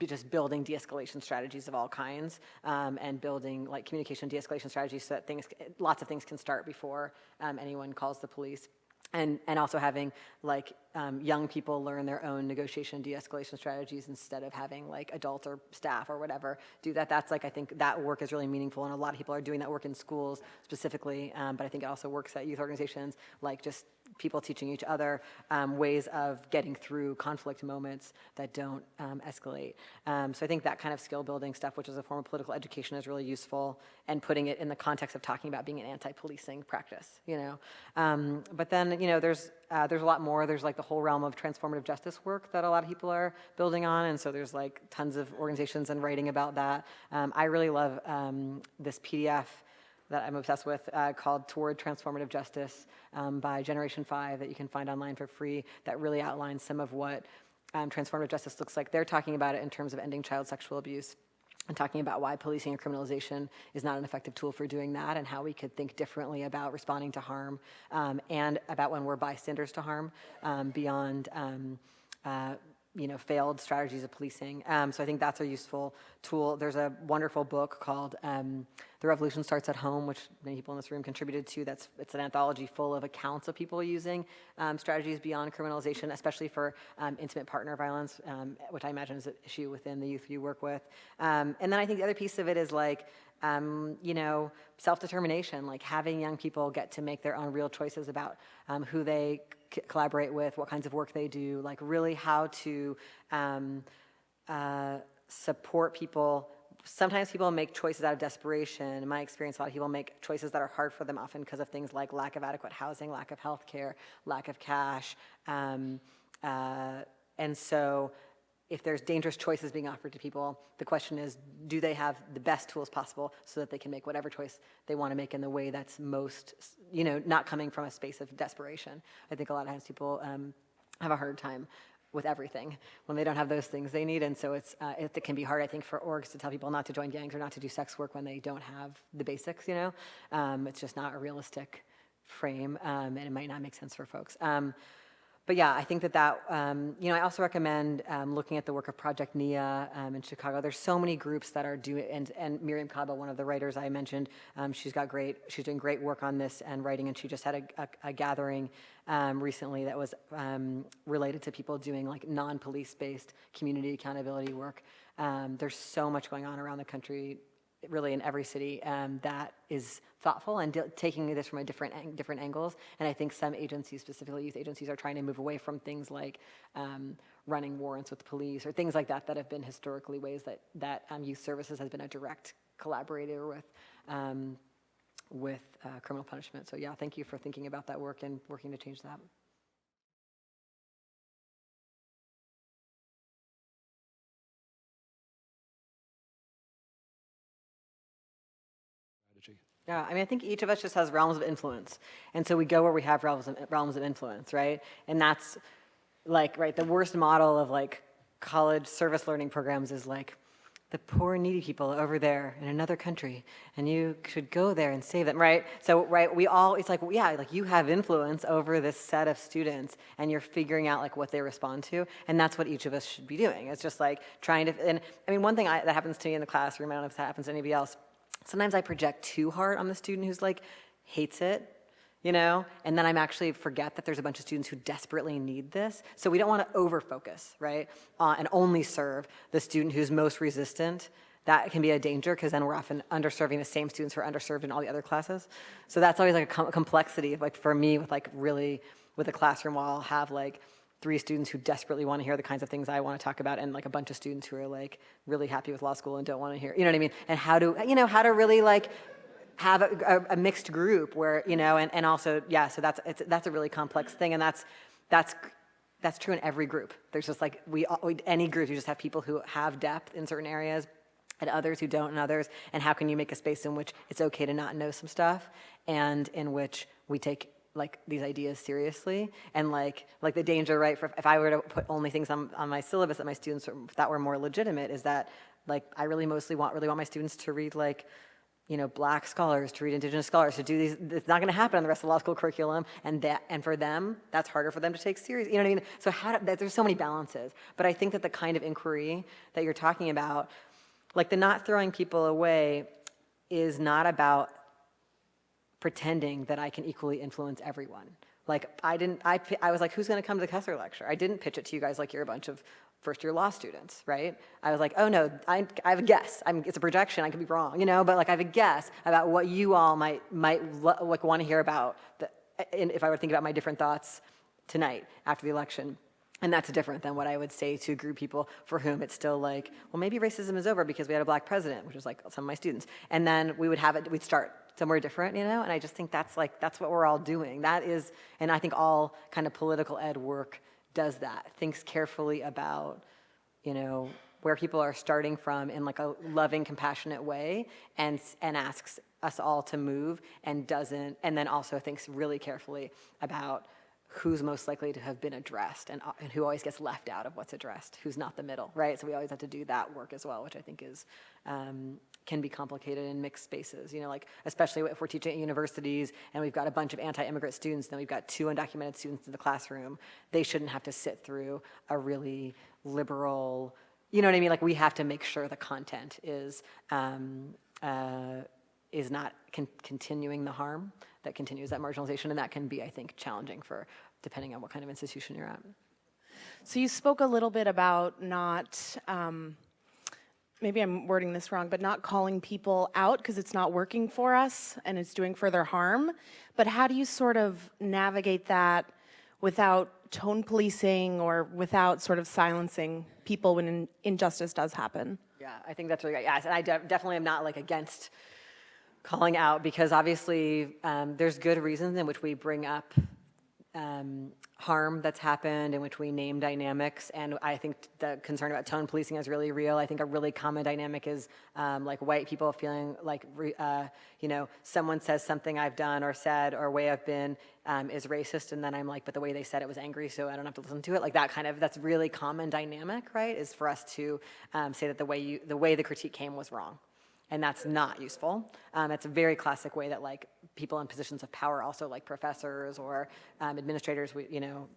just building de-escalation strategies of all kinds, and building like communication de-escalation strategies so that lots of things can start before anyone calls the police. And also having like young people learn their own negotiation de-escalation strategies instead of having like adults or staff or whatever do that. That's like, I think that work is really meaningful, and a lot of people are doing that work in schools specifically, but I think it also works at youth organizations, like just people teaching each other ways of getting through conflict moments that don't escalate. So I think that kind of skill building stuff, which is a form of political education, is really useful, and putting it in the context of talking about being an anti-policing practice, But then, there's a lot more. There's like the whole realm of transformative justice work that a lot of people are building on, and so there's like tons of organizations and writing about that. I really love this PDF that I'm obsessed with called Toward Transformative Justice by Generation 5 that you can find online for free, that really outlines some of what transformative justice looks like. They're talking about it in terms of ending child sexual abuse and talking about why policing and criminalization is not an effective tool for doing that, and how we could think differently about responding to harm and about when we're bystanders to harm beyond failed strategies of policing. So I think that's a useful tool. There's a wonderful book called The Revolution Starts at Home, which many people in this room contributed to. It's an anthology full of accounts of people using strategies beyond criminalization, especially for intimate partner violence, which I imagine is an issue within the youth you work with. And then I think the other piece of it is like, self-determination, like having young people get to make their own real choices about who they collaborate with, what kinds of work they do, like really how to support people. Sometimes people make choices out of desperation. In my experience, a lot of people make choices that are hard for them often because of things like lack of adequate housing, lack of health care, lack of cash. And so if there's dangerous choices being offered to people, the question is, do they have the best tools possible so that they can make whatever choice they want to make in the way that's most, not coming from a space of desperation. I think a lot of times people have a hard time with everything when they don't have those things they need. And so it can be hard, I think, for orgs to tell people not to join gangs or not to do sex work when they don't have the basics, It's just not a realistic frame, and it might not make sense for folks. But yeah, I think that I also recommend looking at the work of Project NIA in Chicago. There's so many groups that are doing, and Miriam Kaba, one of the writers I mentioned, she's doing great work on this and writing, and she just had a gathering recently that was related to people doing like non-police-based community accountability work. There's so much going on around the country, really in every city, that is thoughtful and taking this from a different angles. And I think some agencies, specifically youth agencies, are trying to move away from things like running warrants with the police or things like that have been historically ways that youth services has been a direct collaborator with criminal punishment. So yeah, thank you for thinking about that work and working to change that. Yeah, I think each of us just has realms of influence. And so we go where we have realms of influence, right? And that's like, right, the worst model of like college service learning programs is like the poor and needy people over there in another country, and you should go there and save them, right? So, right, it's like, yeah, like you have influence over this set of students and you're figuring out like what they respond to, and that's what each of us should be doing. It's just like trying to, and one thing that happens to me in the classroom, I don't know if that happens to anybody else, sometimes I project too hard on the student who's like, hates it, and then I'm actually forget that there's a bunch of students who desperately need this. So we don't want to over-focus, right, and only serve the student who's most resistant. That can be a danger because then we're often underserving the same students who are underserved in all the other classes. So that's always like a complexity, like for me with like really, with a classroom where I'll have like 3 students who desperately want to hear the kinds of things I want to talk about, and like a bunch of students who are like really happy with law school and don't want to hear, you know what I mean? And how to really like have a mixed group where, and also, yeah, so that's a really complex thing, and that's true in every group. There's just like, any group, you just have people who have depth in certain areas and others who don't in others, and how can you make a space in which it's okay to not know some stuff, and in which we take like these ideas seriously, and like the danger, right, for if I were to put only things on my syllabus that my students that were more legitimate, is that like I really want my students to read like, Black scholars, to read Indigenous scholars, to do these. It's not going to happen in the rest of the law school curriculum, and for them, that's harder for them to take serious. You know what I mean? So there's so many balances, but I think that the kind of inquiry that you're talking about, like the not throwing people away, is not about pretending that I can equally influence everyone. Like I was like, who's going to come to the Kessler lecture? I didn't pitch it to you guys like you're a bunch of first-year law students, right? I was like, oh no, I have a guess. It's a projection. I could be wrong, but like I have a guess about what you all might like want to hear about. If I were to think about my different thoughts tonight after the election. And that's different than what I would say to a group of people for whom it's still like, well, maybe racism is over because we had a Black president, which was like some of my students. And then we'd start somewhere different, and I just think that's what we're all doing. That is, and I think all kind of political ed work does that, thinks carefully about, where people are starting from in like a loving, compassionate way, and asks us all to move, and then also thinks really carefully about who's most likely to have been addressed, and who always gets left out of what's addressed, who's not the middle, right? So we always have to do that work as well, which I think is can be complicated in mixed spaces, like especially if we're teaching at universities and we've got a bunch of anti-immigrant students, then we've got 2 undocumented students in the classroom. They shouldn't have to sit through a really liberal, you know what I mean? Like we have to make sure the content is not continuing the harm that continues that marginalization, and that can be, I think, challenging for depending on what kind of institution you're at. So you spoke a little bit about not, maybe I'm wording this wrong, but not calling people out because it's not working for us and it's doing further harm. But how do you sort of navigate that without tone policing or without sort of silencing people when injustice does happen? Yeah, I think that's really great. Yes, and I definitely am not like against calling out, because obviously there's good reasons in which we bring up harm that's happened, in which we name dynamics, and I think the concern about tone policing is really real. I think a really common dynamic is like white people feeling like, you know, someone says something I've done or said or way I've been is racist, and then I'm like, but the way they said it was angry, so I don't have to listen to it. Like that kind of, that's really common dynamic, right? Is for us to say that the way the critique came was wrong. And that's not useful. It's a very classic way that like people in positions of power, also like professors or administrators, you know,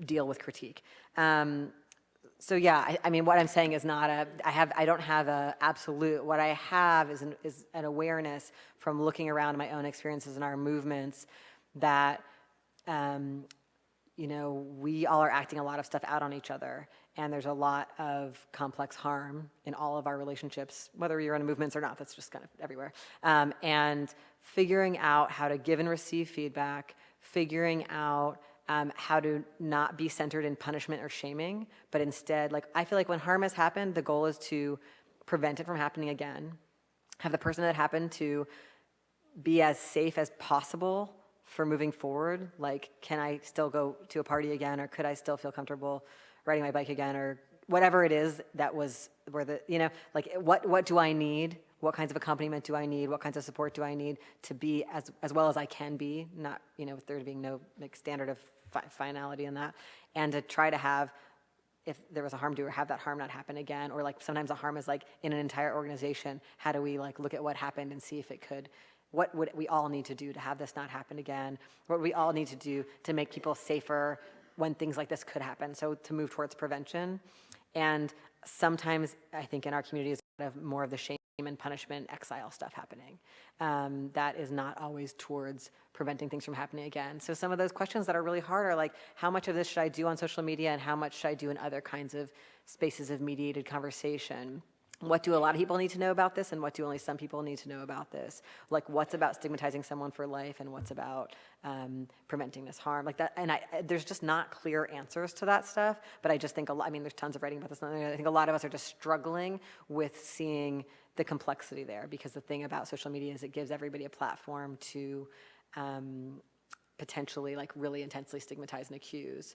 deal with critique. So yeah, I mean, what I'm saying is not I don't have a absolute. What I have is an awareness from looking around my own experiences and our movements that, you know, we all are acting a lot of stuff out on each other. And there's a lot of complex harm in all of our relationships, whether you're in movements or not. That's just kind of everywhere. And figuring out how to give and receive feedback, figuring out how to not be centered in punishment or shaming, but instead, like, I feel like when harm has happened, the goal is to prevent it from happening again, have the person that happened to be as safe as possible for moving forward. Like, can I still go to a party again, or could I still feel comfortable riding my bike again, or whatever it is that was where the, you know, like what do I need? What kinds of accompaniment do I need? What kinds of support do I need to be as well as I can be? Not, you know, with there being no like standard of finality in that, and to try to have, if there was a harm doer, have that harm not happen again, or like sometimes the harm is like in an entire organization. How do we like look at what happened and see if it could, what would we all need to do to have this not happen again? What would we all need to do to make people safer when things like this could happen? So to move towards prevention. And sometimes I think in our community is kind of more of the shame and punishment, exile stuff happening. That is not always towards preventing things from happening again. So some of those questions that are really hard are like, how much of this should I do on social media, and how much should I do in other kinds of spaces of mediated conversation? What do a lot of people need to know about this, and what do only some people need to know about this? Like, what's about stigmatizing someone for life, and what's about preventing this harm? Like that, and there's just not clear answers to that stuff, but I just think I mean, there's tons of writing about this, and I think a lot of us are just struggling with seeing the complexity there, because the thing about social media is it gives everybody a platform to potentially like really intensely stigmatize and accuse.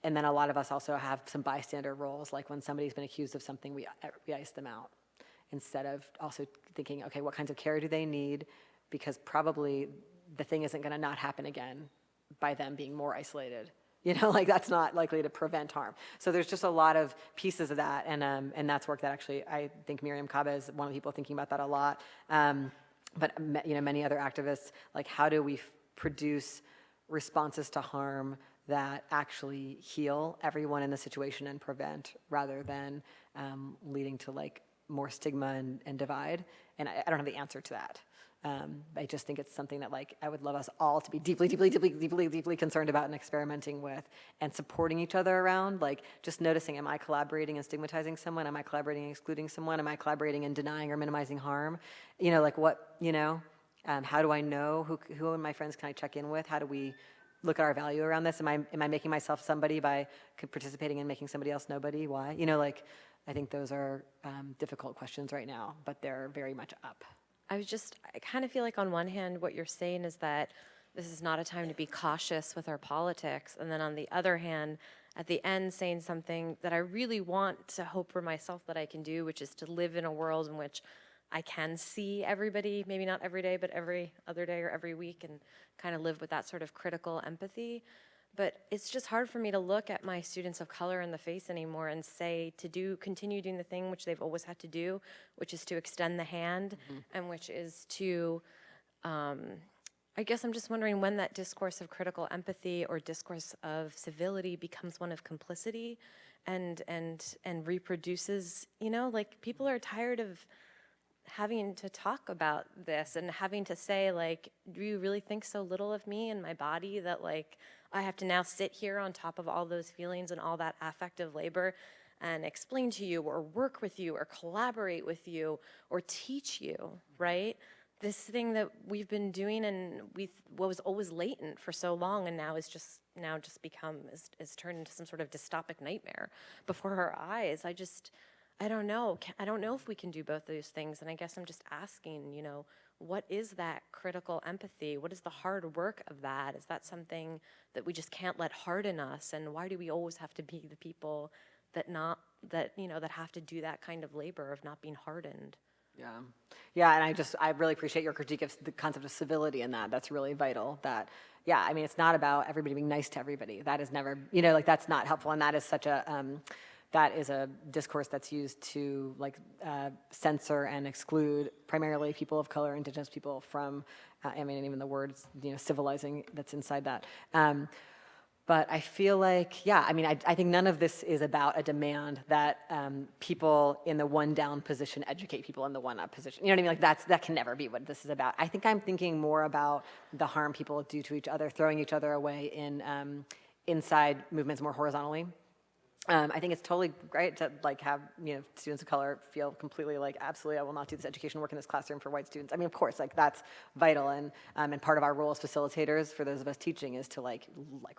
And then a lot of us also have some bystander roles, like when somebody's been accused of something, we ice them out, instead of also thinking, okay, what kinds of care do they need? Because probably the thing isn't gonna not happen again by them being more isolated. You know, like that's not likely to prevent harm. So there's just a lot of pieces of that, and that's work that actually, I think Miriam Kaba is one of the people thinking about that a lot. But you know, many other activists, like how do we produce responses to harm that actually heal everyone in the situation and prevent, rather than leading to like more stigma and divide. And I don't have the answer to that. I just think it's something that like I would love us all to be deeply, deeply, deeply, deeply, deeply concerned about and experimenting with, and supporting each other around. Like just noticing, am I collaborating and stigmatizing someone? Am I collaborating and excluding someone? Am I collaborating and denying or minimizing harm? You know, like what, you know, how do I know who in my friends can I check in with? How do we look at our value around this? Am I making myself somebody by participating in making somebody else nobody? Why? You know, like, I think those are difficult questions right now, but they're very much up. I kind of feel like on one hand, what you're saying is that this is not a time to be cautious with our politics. And then on the other hand, at the end, saying something that I really want to hope for myself that I can do, which is to live in a world in which I can see everybody, maybe not every day, but every other day or every week, and kind of live with that sort of critical empathy. But it's just hard for me to look at my students of color in the face anymore and say to continue doing the thing which they've always had to do, which is to extend the hand, and which is to, I I guess I'm just wondering when that discourse of critical empathy or discourse of civility becomes one of complicity and reproduces, you know, like people are tired of having to talk about this and having to say, like, do you really think so little of me and my body that, like, I have to now sit here on top of all those feelings and all that affective labor and explain to you or work with you or collaborate with you or teach you, right? This thing that we've been doing and what was always latent for so long and now is just is turned into some sort of dystopic nightmare before our eyes. I don't know. I don't know if we can do both those things. And I guess I'm just asking, you know, what is that critical empathy? What is the hard work of that? Is that something that we just can't let harden us? And why do we always have to be the people that have to do that kind of labor of not being hardened? Yeah, and I really appreciate your critique of the concept of civility in that. That's really vital. Yeah, I mean, it's not about everybody being nice to everybody. That is never, you know, like that's not helpful, and that is such a, that is a discourse that's used to like censor and exclude primarily people of color, indigenous people from, I mean, and even the words, you know, civilizing that's inside that. But I feel like, yeah, I mean, I think none of this is about a demand that people in the one down position educate people in the one up position. You know what I mean? Like that can never be what this is about. I think I'm thinking more about the harm people do to each other, throwing each other away in inside movements more horizontally. I think it's totally great to like have, you know, students of color feel completely like, absolutely, I will not do this education work in this classroom for white students. I mean, of course, like that's vital, and part of our role as facilitators for those of us teaching is to like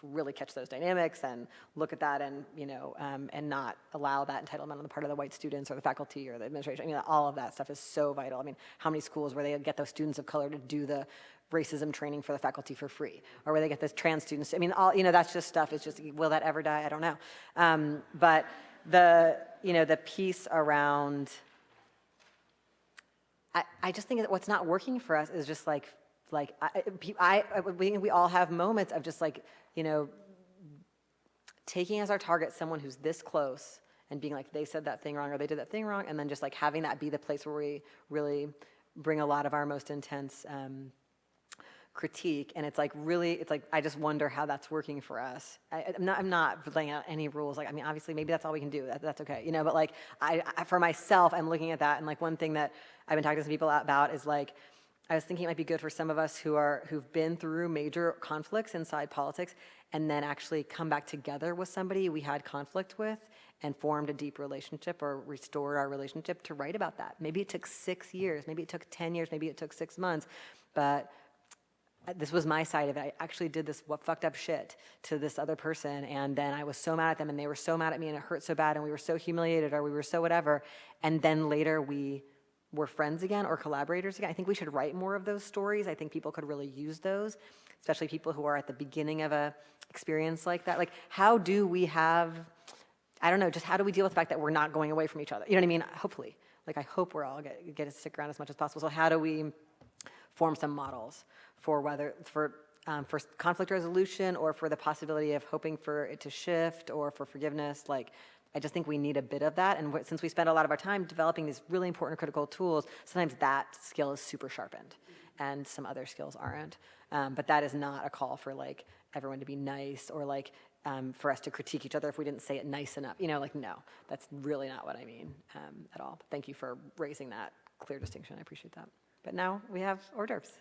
really catch those dynamics and look at that, and you know, and not allow that entitlement on the part of the white students or the faculty or the administration. I mean, all of that stuff is so vital. I mean, how many schools where they get those students of color to do the racism training for the faculty for free, or where they get those trans students. I mean, all, you know, that's just stuff. It's just, will that ever die? I don't know. But the piece around, I just think that what's not working for us is just we all have moments of just like, you know, taking as our target someone who's this close and being like, they said that thing wrong or they did that thing wrong, and then just like having that be the place where we really bring a lot of our most intense critique. And it's like I just wonder how that's working for us. I'm not laying out any rules. Like, I mean, obviously maybe that's all we can do. That's okay, you know, but like I for myself, I'm looking at that, and like one thing that I've been talking to some people about is like, I was thinking it might be good for some of us who've been through major conflicts inside politics and then actually come back together with somebody we had conflict with and formed a deep relationship or restored our relationship, to write about that. Maybe it took 6 years, maybe it took 10 years, maybe it took 6 months, but this was my side of it. I actually did this fucked up shit to this other person, and then I was so mad at them, and they were so mad at me, and it hurt so bad, and we were so humiliated, or we were so whatever, and then later we were friends again or collaborators again. I think we should write more of those stories. I think people could really use those, especially people who are at the beginning of a experience like that. Like, how do we have, I don't know, just how do we deal with the fact that we're not going away from each other? You know what I mean? Hopefully. Like, I hope we're all get to stick around as much as possible. So how do we form some models for conflict resolution, or for the possibility of hoping for it to shift, or for forgiveness? Like, I just think we need a bit of that. And since we spend a lot of our time developing these really important critical tools, sometimes that skill is super sharpened and some other skills aren't. But that is not a call for like everyone to be nice, or like for us to critique each other if we didn't say it nice enough. You know, like, no, that's really not what I mean at all. Thank you for raising that clear distinction. I appreciate that. But now we have hors d'oeuvres.